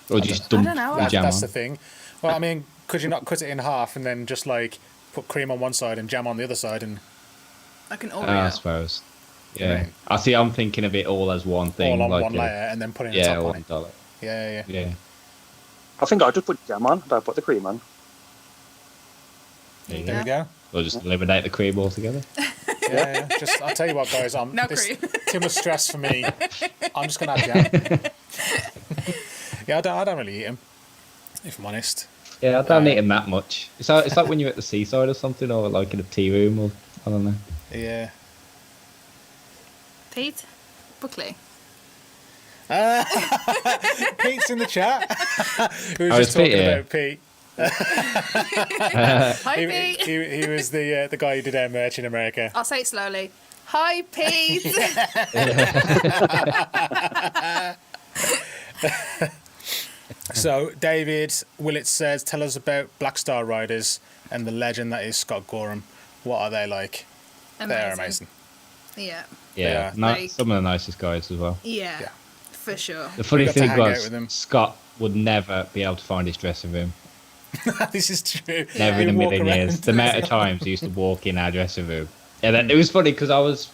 S3: Or do you just dump
S2: I don't know.
S3: the jam
S1: That's
S3: on?
S1: the thing. Well, I mean, could you not cut it in half and then just like put cream on one side and jam on the other side and
S2: Like an
S3: I
S2: Oreo.
S3: suppose. Yeah.
S1: Right.
S3: I see. I'm thinking of it all as one thing.
S1: all on
S3: like
S1: one layer and then putting the
S3: Yeah,
S1: top on
S3: one
S1: it?
S3: dollar.
S1: Yeah.
S3: Yeah.
S4: I think I'll just put jam on. Don't put the cream on.
S3: There you
S1: There
S3: go.
S1: we go.
S3: Or just eliminate the cream altogether.
S1: Yeah. Just I'll tell you what, guys.
S2: No cream.
S1: Too much stress for me. I'm just gonna have jam. Yeah, I don't really eat them, if I'm honest.
S3: Yeah, I don't eat them that much. It's like when you're at the seaside or something, or like in a tea room, or I don't know.
S1: Yeah.
S2: Pete? Buckley?
S1: Pete's in the chat. We were
S3: Oh,
S1: just
S3: it's Pete,
S1: talking
S3: yeah.
S1: about Pete.
S2: Hi, Pete.
S1: He was the guy who did our merch in America.
S2: I'll say it slowly. Hi, Pete.
S1: So, David Willett says, tell us about Black Star Riders and the legend that is Scott Gorham. What are they like? They're amazing.
S2: Yeah.
S3: Yeah,
S2: Like-
S3: some of the nicest guys as well.
S2: Yeah.
S1: Yeah.
S2: For sure.
S3: The funny
S1: got to
S3: thing
S1: hang out
S3: was,
S1: with him.
S3: Scott would never be able to find his dressing room.
S1: This is true.
S3: Never in a
S1: He'd walk
S3: million years.
S1: around.
S3: The amount of times he used to walk in our dressing room. And then it was funny because I was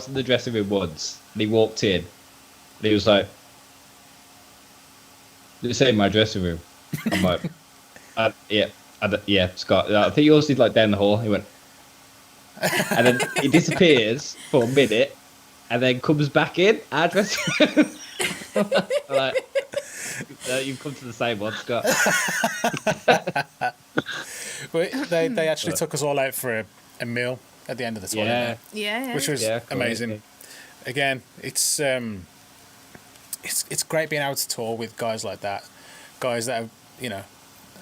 S3: in the dressing room once, and he walked in, and he was like, "This ain't my dressing room." I'm like, yeah, Scott. I think yours is like down the hall. He went, and then he disappears for a minute, and then comes back in our dressing room. I'm like, you've come to the same one, Scott.
S1: But they actually took us all out for a meal at the end of the tour,
S3: Yeah.
S1: didn't
S2: Yeah.
S1: they? Which was
S3: Yeah, correct,
S1: amazing.
S3: yeah.
S1: Again, it's great being able to tour with guys like that, guys that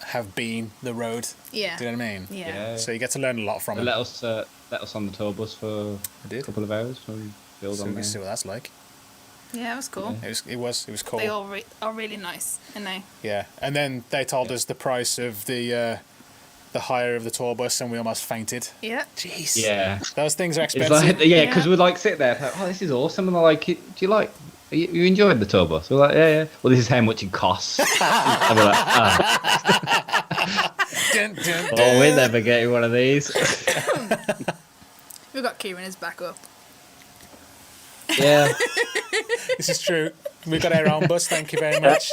S1: have been the road.
S2: Yeah.
S1: Do you know what I mean?
S2: Yeah.
S1: So you get to learn a lot from
S3: They
S1: them.
S3: let us on the tour bus for
S1: I
S3: a
S1: did.
S3: couple of hours. So we build
S1: So
S3: on
S1: we
S3: there.
S1: can see what that's like.
S2: Yeah, it was cool.
S3: Yeah.
S1: It was cool.
S2: They all are really nice, and they.
S1: Yeah, and then they told us the price of the hire of the tour bus, and we almost fainted.
S2: Yeah.
S1: Jeez.
S3: Yeah.
S1: Those things are
S3: It's
S1: expensive.
S3: like, yeah, because
S2: Yeah.
S3: we're like sitting there, like, oh, this is awesome. And they're like, do you like, you enjoying the tour bus? We're like, yeah. Well, this is how much it costs. And we're like,
S1: Dun, dun, dun.
S3: oh, we're never getting one of these.
S2: We've got Kieran as backup.
S3: Yeah.
S1: This is true. We've got our own bus. Thank you very much.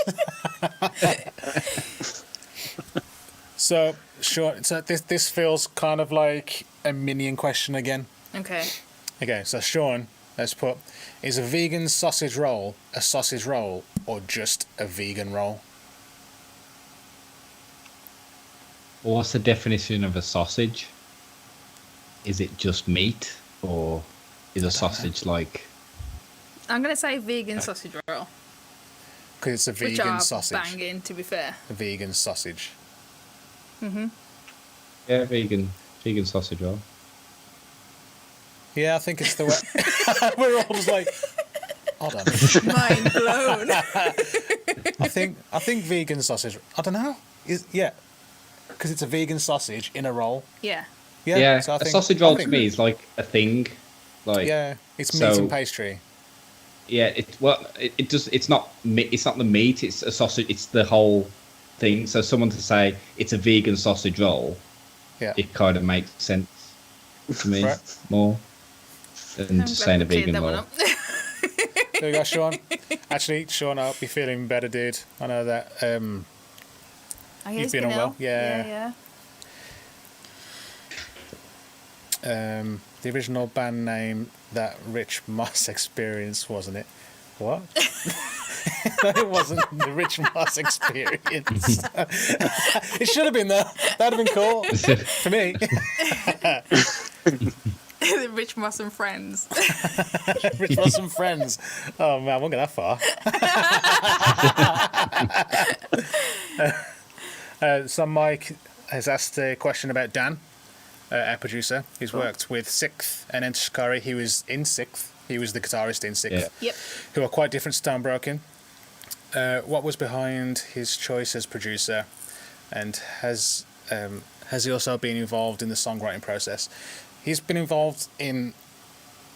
S1: So, sure. So this feels kind of like a minion question again.
S2: Okay.
S1: Okay, so Sean, let's put: is a vegan sausage roll a sausage roll or just a vegan roll?
S3: What's the definition of a sausage? is it just meat, or is a sausage like?
S2: I'm gonna say vegan sausage roll,
S1: Because it's a
S2: which
S1: vegan
S2: are
S1: sausage.
S2: banging. To be fair.
S1: A vegan sausage.
S3: Yeah, vegan sausage roll.
S1: Yeah, I think it's the way. We're all just like, hold on.
S2: Mind blown.
S1: I think vegan sausage. I don't know. Because it's a vegan sausage in a roll.
S2: Yeah.
S3: Yeah,
S1: so I
S3: a
S1: think,
S3: sausage roll to me is like a thing. Like
S1: Yeah, it's
S3: so-
S1: meat and pastry.
S3: yeah, it just it's not the meat. It's a sausage. It's the whole thing. So someone to say it's a vegan sausage roll,
S1: Yeah.
S3: it kind of makes sense to me
S1: Right.
S3: more than
S2: I'm
S3: just
S2: glad
S3: saying a
S2: we cleared
S3: vegan
S2: that one
S3: roll.
S2: up.
S1: There you go, Sean. Actually, Sean, I hope you're feeling better, dude. I know that
S2: Oh, yeah,
S1: you've
S2: he's
S1: been unwell.
S2: ill.
S1: Yeah. The original band name, that Rich Moss Experience, wasn't it? What? No, it wasn't the Rich Moss Experience. It should have been though. That'd have been cool for me.
S2: The Rich Moss and Friends.
S1: Rich Moss and Friends. Oh man, I won't go that far. So Mike has asked a question about Dan, our producer. He's worked with Sixth and Enter Shikari. He was in Sixth. He was the guitarist in Sixth,
S2: Yep.
S1: who are quite different to Stonebroken. What was behind his choice as producer, and has he also been involved in the songwriting process? He's been involved in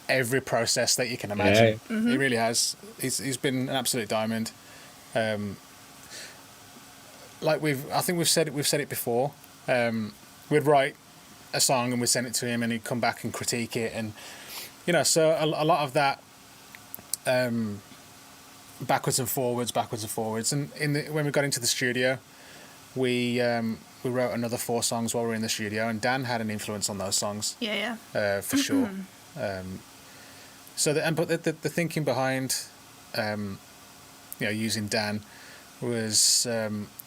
S1: every process that you can imagine.
S3: Yeah.
S1: He really has. He's been an absolute diamond. Like I think we've said it before. We'd write a song and we'd send it to him, and he'd come back and critique it, and so a lot of that. Backwards and forwards, and when we got into the studio, we wrote another 4 songs while we were in the studio, and Dan had an influence on those songs.
S2: Yeah.
S1: For sure. So the thinking behind using Dan was,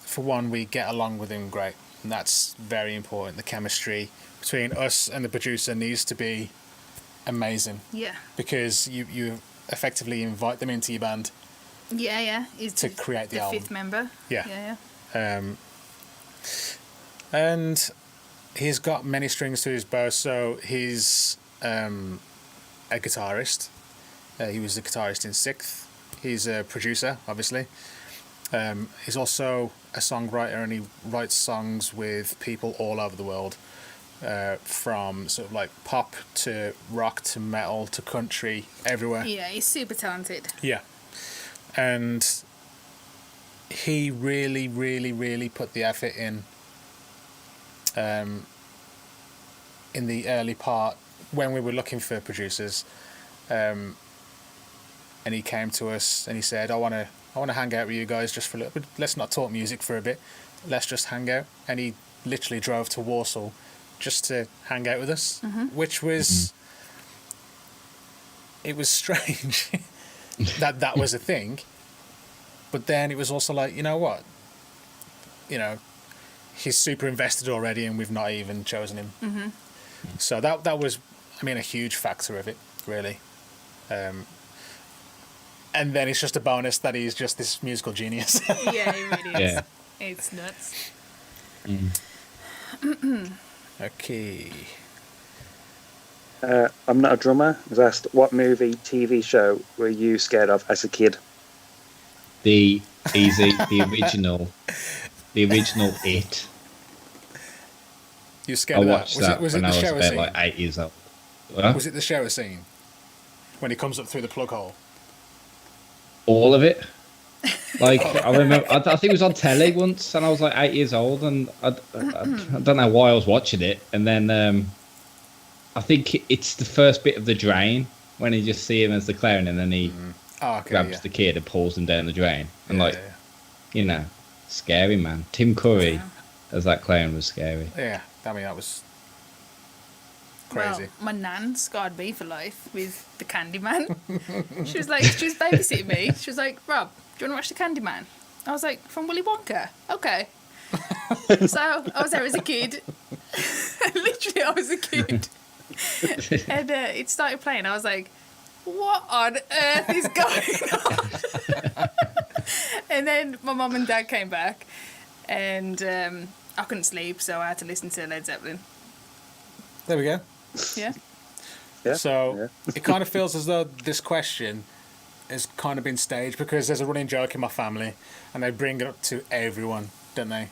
S1: for one, we get along with him great, and that's very important. The chemistry between us and the producer needs to be amazing,
S2: Yeah.
S1: because you effectively invite them into your band.
S2: Yeah. He's
S1: To create the album.
S2: 5th member.
S1: Yeah.
S2: Yeah.
S1: And he's got many strings to his bow. So he's a guitarist. He was the guitarist in Sixth. He's a producer, obviously. He's also a songwriter, and he writes songs with people all over the world, from sort of like pop to rock to metal to country, everywhere.
S2: Yeah, he's super talented.
S1: Yeah. And he really, really, really put the effort in the early part when we were looking for producers. And he came to us and he said, I want to hang out with you guys just for a little bit. Let's not talk music for a bit. Let's just hang out. And he literally drove to Warsaw just to hang out with us, which was... It was strange. that was a thing, but then it was also like, you know what, he's super invested already, and we've not even chosen him. So that was, a huge factor of it, really. And then it's just a bonus that he's just this musical genius.
S2: Yeah, he really is.
S3: Yeah.
S2: It's nuts.
S1: Okay.
S4: I'm not a drummer. I was asked, what movie, TV show were you scared of as a kid?
S3: The original It.
S1: You scared
S3: I
S1: of
S3: watched that
S1: Was
S3: when
S1: it
S3: I
S1: the
S3: was
S1: shower
S3: about
S1: scene?
S3: like 8 years old. Huh?
S1: Was it the shower scene when he comes up through the plug hole?
S3: All of it. Like I remember, I think it was on telly once, and I was like 8 years old, and I don't know why I was watching it, and then I think it's the first bit of the drain when you just see him as the clown, and then he grabs the kid and pulls him down the drain, and scary, man. Tim Curry as that clown was scary.
S1: Yeah, that was crazy.
S2: Well, my nan scarred me for life with the Candyman. She was babysitting me. She was like, Rob, do you want to watch the Candyman? I was like, from Willy Wonka? Okay. So I was there as a kid. Literally, I was a kid. And it started playing. I was like, what on earth is going on? And then my mum and dad came back, and I couldn't sleep, so I had to listen to Led Zeppelin.
S1: There we go.
S2: Yeah.
S4: Yeah.
S1: So it kind of feels as though this question has kind of been staged, because there's a running joke in my family, and they bring it up to everyone, don't they?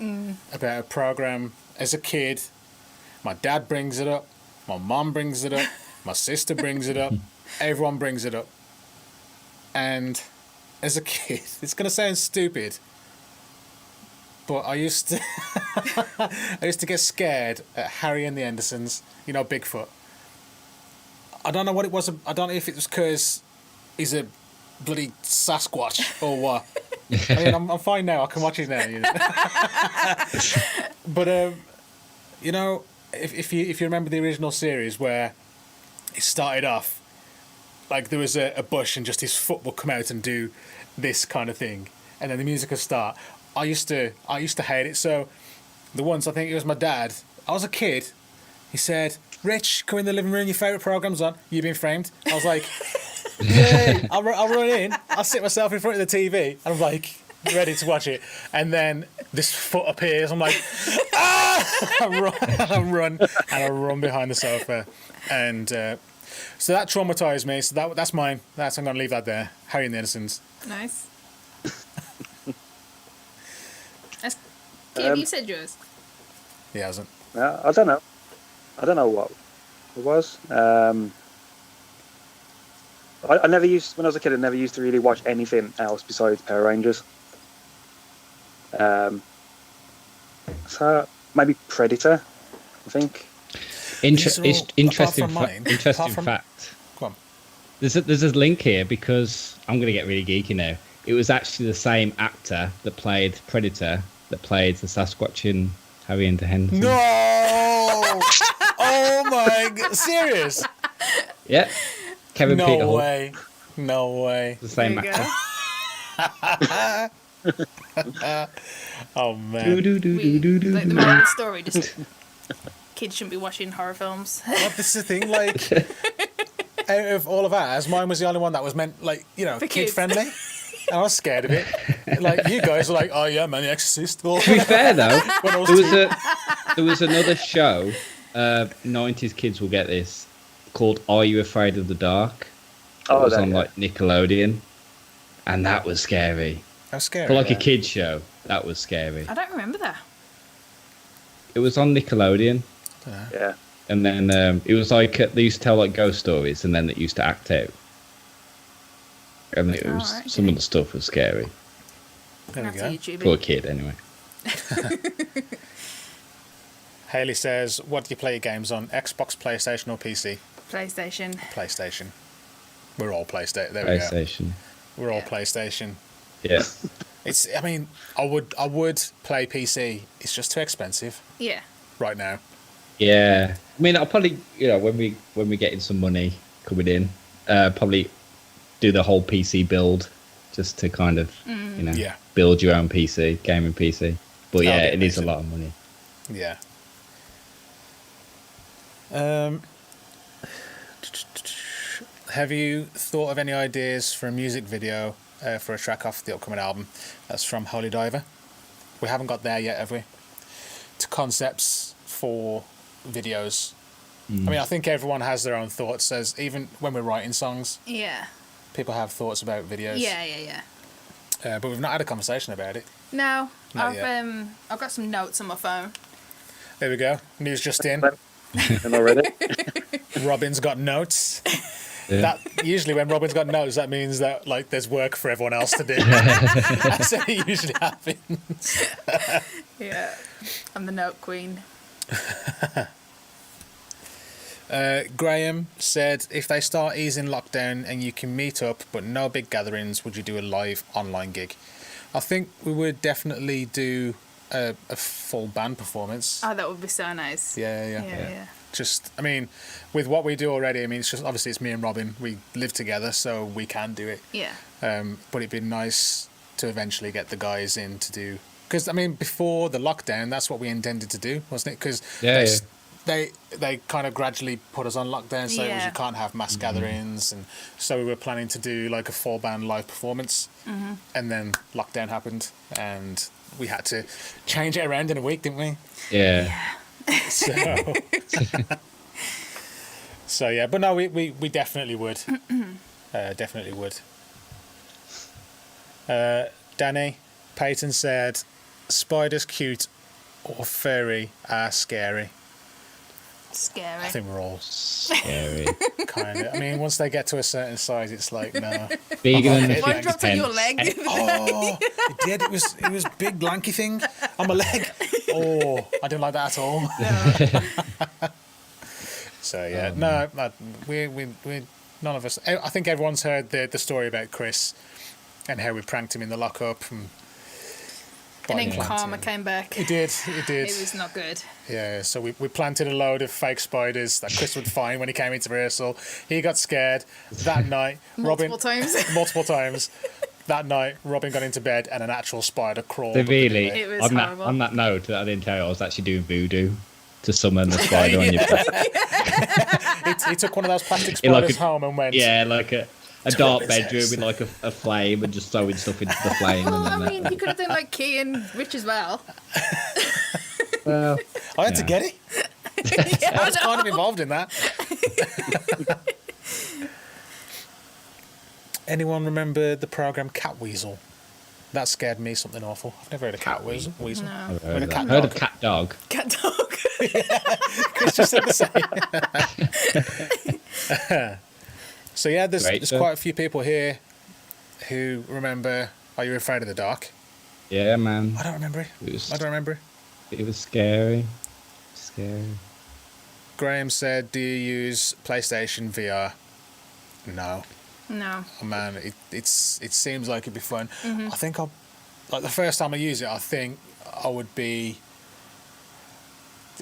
S1: About a program as a kid. My dad brings it up, my mum brings it up, my sister brings it up, everyone brings it up. And as a kid, it's going to sound stupid, but I used to I used to get scared at Harry and the Hendersons, you know, Bigfoot. I don't know what it was. I don't know if it was because he's a bloody Sasquatch or what. I mean, I'm fine now. I can watch it now. You know? But you know, if you remember the original series where it started off like there was a bush and just his foot would come out and do this kind of thing, and then the music would start. I used to hate it. So the ones, I think it was my dad. I was a kid. He said, "Rich, come in the living room. Your favourite program's on. You've been framed." I was like, "Yeah." I'll run in. I'll sit myself in front of the TV, and I'm like ready to watch it. And then this foot appears. I'm like, ah! I run behind the sofa, and so that traumatized me. So that's mine. I'm going to leave that there. Harry and the Innocents.
S2: Nice. Gabe, you said yours.
S1: He hasn't.
S4: I don't know. I don't know what it was. I never used, when I was a kid, I never used to really watch anything else besides Power Rangers. So maybe Predator, I think.
S3: Interesting
S1: Apart
S3: fact.
S1: Come on.
S3: There's a link here, because I'm going to get really geeky now. It was actually the same actor that played Predator that played the Sasquatch in Harry and the Henderson.
S1: No! Oh my god! Serious?
S3: Yeah. Kevin
S1: No
S3: Peter Hall.
S1: way. No way.
S3: The same
S2: There you
S3: actor.
S1: Oh man.
S2: Like the moral of the story, just kids shouldn't be watching horror films.
S1: Well, this is the thing, like, out of all of ours, mine was the only one that was meant, like, you know,
S2: For
S1: kid
S2: kids.
S1: friendly. And I was scared of it. Like, you guys were like, "Oh yeah, man, The Exorcist." Or,
S3: To be fair though,
S1: when I was
S3: there was another show, 90s kids will get this, called Are You Afraid of the Dark? It was on like Nickelodeon, and that was scary.
S1: How scary.
S3: For like a kid's show, that was scary.
S2: I don't remember that.
S3: It was on Nickelodeon,
S4: Yeah.
S3: and then it was like they used to tell like ghost stories, and then it used to act out. And it was
S2: Alright,
S3: some of the stuff was scary
S1: There we
S2: Have to
S1: go.
S2: YouTube
S3: for a
S2: it.
S3: kid, anyway.
S1: Haley says, "What do you play your games on? Xbox, PlayStation, or PC?"
S2: PlayStation.
S1: PlayStation. We're all PlayStation. There we go.
S3: PlayStation.
S1: We're all
S2: Yeah.
S1: PlayStation.
S3: Yeah.
S1: It's. I mean, I would play PC. It's just too expensive
S2: Yeah.
S1: right now.
S3: Yeah. I mean, I'll probably, when we get in some money coming in, probably do the whole PC build, just to kind of,
S1: Yeah.
S3: build your own PC, gaming PC. But yeah,
S1: That'd be
S3: it is a
S1: amazing.
S3: lot of money.
S1: Yeah. Have you thought of any ideas for a music video for a track off the upcoming album? That's from Holy Diver. We haven't got there yet, have we? To concepts for videos. I mean, I think everyone has their own thoughts. As even when we're writing songs,
S2: Yeah.
S1: people have thoughts about videos.
S2: Yeah.
S1: But we've not had a conversation about it.
S2: No,
S1: Not yet.
S2: I've got some notes on my phone.
S1: There we go. News just in.
S4: Am I ready?
S1: Robin's got notes.
S3: Yeah.
S1: That usually when Robin's got notes, that means that like there's work for everyone else to do. That's how it usually happens.
S2: Yeah. I'm the note queen.
S1: Graham said, "If they start easing lockdown and you can meet up but no big gatherings, would you do a live online gig?" I think we would definitely do a full band performance.
S2: Oh, that would be so nice.
S1: Yeah. Just, I mean, with what we do already, I mean, it's just obviously it's me and Robin. We live together, so we can do it.
S2: Yeah.
S1: But it'd be nice to eventually get the guys in to do, because I mean, before the lockdown, that's what we intended to do, wasn't it? Because they kind of gradually put us on lockdown, so it was, you can't have mass gatherings, and so we were planning to do like a 4-band live performance, and then lockdown happened, and we had to change it around in a week, didn't we?
S3: Yeah.
S1: So, so yeah, but no, we definitely would, definitely would. Danny Peyton said, "Spiders cute or furry are scary."
S2: Scary.
S1: I think we're all
S3: Scary.
S1: kind of. I mean, once they get to a certain size, it's like no.
S3: Bigger than the
S2: One dropped on your leg.
S1: Oh, it did. It was big lanky thing on my leg. Oh, I didn't like that at all.
S2: No.
S1: So yeah, no, we none of us. I think everyone's heard the story about Chris and how we pranked him in the lockup.
S2: And then
S1: planted
S2: karma
S1: him.
S2: came back.
S1: It did.
S2: It was not good.
S1: Yeah, so we planted a load of fake spiders that Chris would find when he came into rehearsal. He got scared that night.
S2: Multiple times.
S1: Multiple times. That night, Robin got into bed and an actual spider crawled.
S3: Severely.
S2: It was horrible.
S3: On that note, that I didn't tell you, I was actually doing voodoo to summon the spider on your bed.
S1: He took one of those plastic spiders home and went.
S3: Yeah, like a dark bedroom with like a flame and just throwing stuff into the flame.
S2: Well,
S3: and
S2: I
S3: then
S2: mean, you could have done like Key and Rich as well.
S3: well,
S1: I had to get it. I was kind of involved in that. Anyone remember the program Cat Weasel? That scared me something awful. I've never heard of Cat Weasel.
S2: No.
S3: I've
S1: With a cat
S3: heard
S1: dog.
S3: of cat dog.
S2: Cat dog.
S1: Chris just said the same. So yeah, there's quite a few people here who remember Are You Afraid of the Dark?
S3: Yeah, man.
S1: I don't remember it. I don't remember.
S3: It was scary. Scary.
S1: Graham said, "Do you use PlayStation VR?" No.
S2: No.
S1: Oh man, it seems like it'd be fun. I think the first time I use it, I think I'll be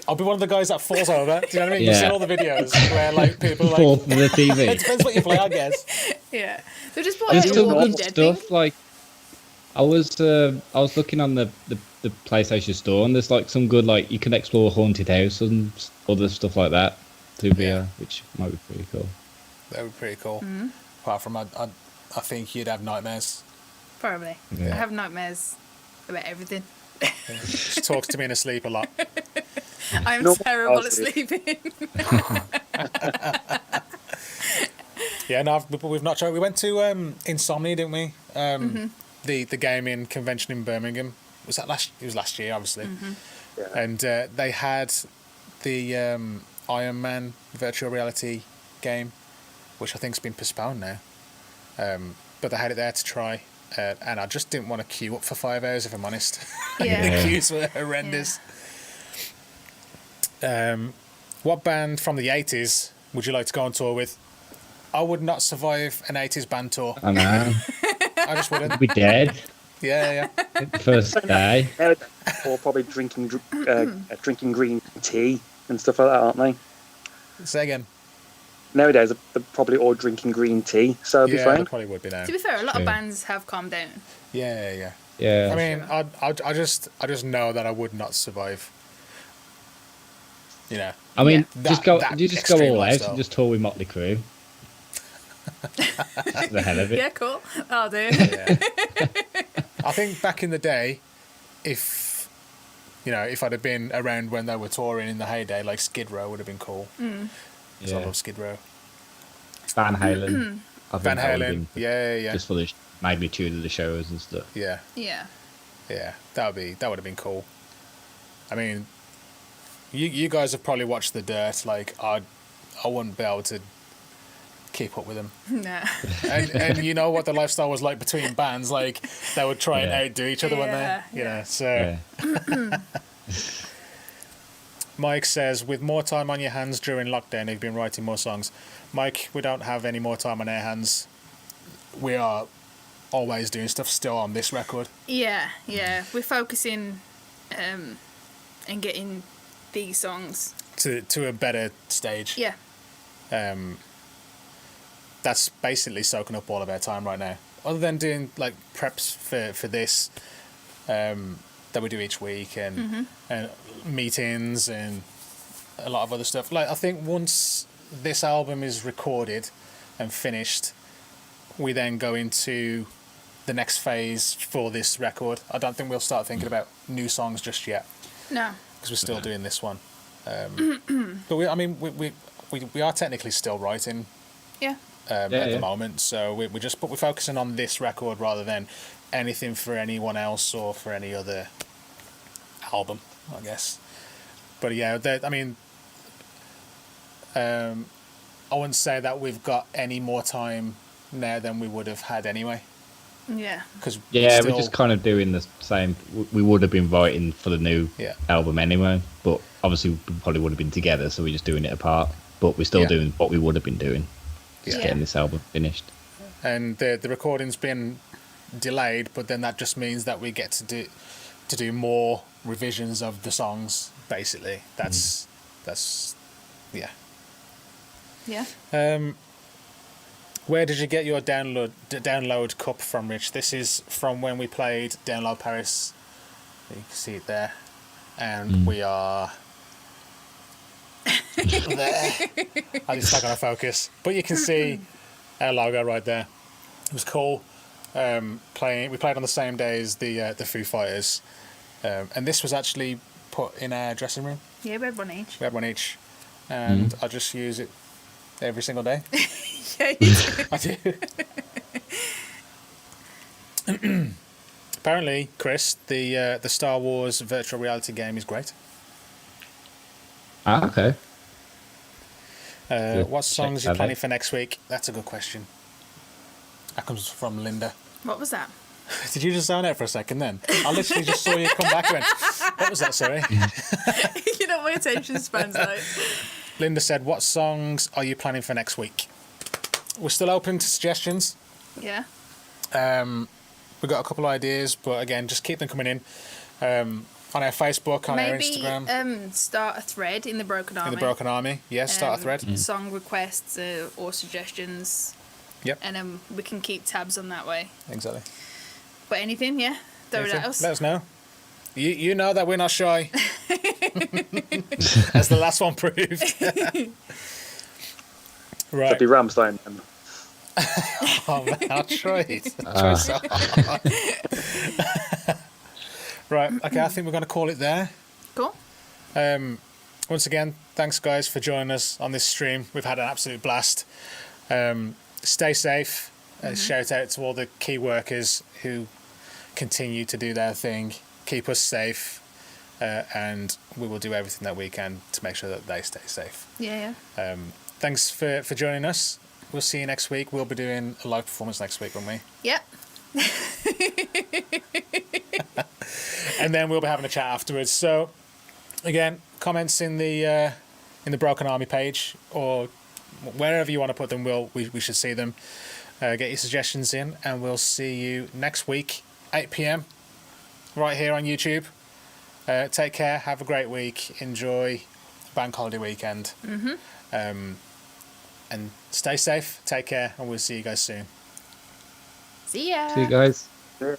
S1: one of the guys that falls over. Do you know what I mean?
S3: Yeah.
S1: You see all the videos where like people
S3: Fall
S1: like
S3: from the TV.
S1: it depends what you play, I guess.
S2: Yeah. They just bought
S3: There's
S2: like a
S3: some
S2: Walking
S3: good
S2: Dead
S3: stuff.
S2: thing.
S3: Like I was looking on the PlayStation Store, and there's like some good, like you can explore haunted house and other stuff like that through VR, which might be pretty cool.
S1: That would be pretty cool. Apart from I think you'd have nightmares.
S2: Probably.
S3: Yeah.
S2: I have nightmares about everything.
S1: She talks to me in her sleep a lot.
S2: I am
S4: No,
S2: terrible at
S4: honestly.
S2: sleeping.
S1: Yeah, no, but we've not tried. We went to Insomnia, didn't we? The gaming convention in Birmingham. Was that last? It was last year, obviously.
S4: Yeah.
S1: And they had the Iron Man virtual reality game, which I think's been postponed now. But they had it there to try, and I just didn't want to queue up for 5 hours, if I'm honest.
S2: Yeah.
S1: The queues were horrendous. What band from the 80s would you like to go on tour with? I would not survive an 80s band tour.
S3: I know.
S1: I just wouldn't.
S3: I'd be dead
S1: Yeah.
S3: the first day.
S4: Or probably drinking green tea and stuff like that, aren't they?
S1: Say again.
S4: Nowadays, they're probably all drinking green tea, so it'll be
S1: Yeah,
S4: fine.
S1: they probably would be now.
S2: To be fair, a lot of
S3: Yeah.
S2: bands have calmed down.
S1: Yeah.
S3: Yeah.
S1: I mean, I just know that I would not survive. You know.
S3: I mean,
S1: Yeah.
S3: just go.
S1: That
S3: You just go
S1: extreme
S3: all out
S1: lifestyle.
S3: and just tour with Motley Crue. The hell of it.
S2: Yeah, cool. I'll do.
S1: Yeah. I think back in the day, if I'd have been around when they were touring in the heyday, like Skid Row would have been cool. 'Cause I love Skid Row.
S3: Van Halen. I think
S1: Van
S3: that would've
S1: Halen.
S3: been
S1: Yeah.
S3: Just for the magnitude of the shows and stuff.
S1: Yeah.
S2: Yeah.
S1: That would have been cool. I mean, you guys have probably watched The Dirt. Like I wouldn't be able to keep up with them.
S2: Nah.
S1: And you know what the lifestyle was like between bands. Like they would try and outdo each other, wouldn't they? You know. So
S3: Yeah.
S1: Mike says, with more time on your hands during lockdown, you've been writing more songs. Mike, we don't have any more time on our hands. We are always doing stuff still on this record.
S2: Yeah. We're focusing and getting these songs.
S1: To a better stage.
S2: Yeah.
S1: That's basically soaking up all of our time right now. Other than doing like preps for this that we do each week and meetings and a lot of other stuff. Like I think once this album is recorded and finished, we then go into the next phase for this record. I don't think we'll start thinking about new songs just yet
S2: No.
S1: because we're still doing this one. But we are technically still writing
S2: Yeah.
S1: at the moment, so we're focusing on this record rather than anything for anyone else or for any other album, I guess. But yeah, I wouldn't say that we've got any more time now than we would have had anyway.
S2: Yeah.
S1: Cause
S3: we're just kind of doing the same. We would have been writing for the new album anyway, but obviously we probably would have been together, so we're just doing it apart. But we're still doing what we would have been doing, just getting this album finished.
S1: And the recording's been delayed, but then that just means that we get to do more revisions of the songs. Basically, that's yeah.
S2: Yeah.
S1: Where did you get your download cup from, Rich? This is from when we played Download Paris. You can see it there, and we are there. It's not going to focus, but you can see our logo right there. It was cool. We played on the same day as the Foo Fighters, and this was actually put in our dressing room.
S2: Yeah, we had one each.
S1: We had one each, and I just use it every single day.
S2: Yeah, you do.
S1: I do. Apparently, Chris, the Star Wars virtual reality game is great.
S3: Ah, okay.
S1: What songs are you
S3: that
S1: planning
S3: out.
S1: for next week? That's a good question. That comes from Linda.
S2: What was that?
S1: Did you just zone out for a second then? I literally just saw you come back and went, what was that, sorry?
S2: You know, my attention span's like.
S1: Linda said, what songs are you planning for next week? We're still open to suggestions.
S2: Yeah.
S1: We've got a couple of ideas, but again, just keep them coming in. On our Facebook, on our Instagram.
S2: Maybe start a thread in the Broken Army.
S1: In the Broken Army. Yes, start a thread.
S2: Song requests or suggestions.
S1: Yep.
S2: And we can keep tabs on that way.
S1: Exactly.
S2: But anything, yeah, throw it at us.
S1: Let us know. You know that we're not shy. As the last one proved. Right.
S4: That'd be Ramstein.
S1: Oh man, I'll try it. Try so hard. Right, okay, I think we're going to call it there.
S2: Cool.
S1: Once again, thanks guys for joining us on this stream. We've had an absolute blast. Stay safe. Shout out to all the key workers who continue to do their thing. Keep us safe. And we will do everything that we can to make sure that they stay safe.
S2: Yeah.
S1: Thanks for joining us. We'll see you next week. We'll be doing a live performance next week, won't we?
S2: Yep.
S1: And then we'll be having a chat afterwards. So, again, comments in the Broken Army page or wherever you want to put them. We should see them. Get your suggestions in, and we'll see you next week, 8 p.m. right here on YouTube. Take care. Have a great week. Enjoy bank holiday weekend. And stay safe. Take care, and we'll see you guys soon.
S2: See ya.
S3: See you guys.
S4: Yeah.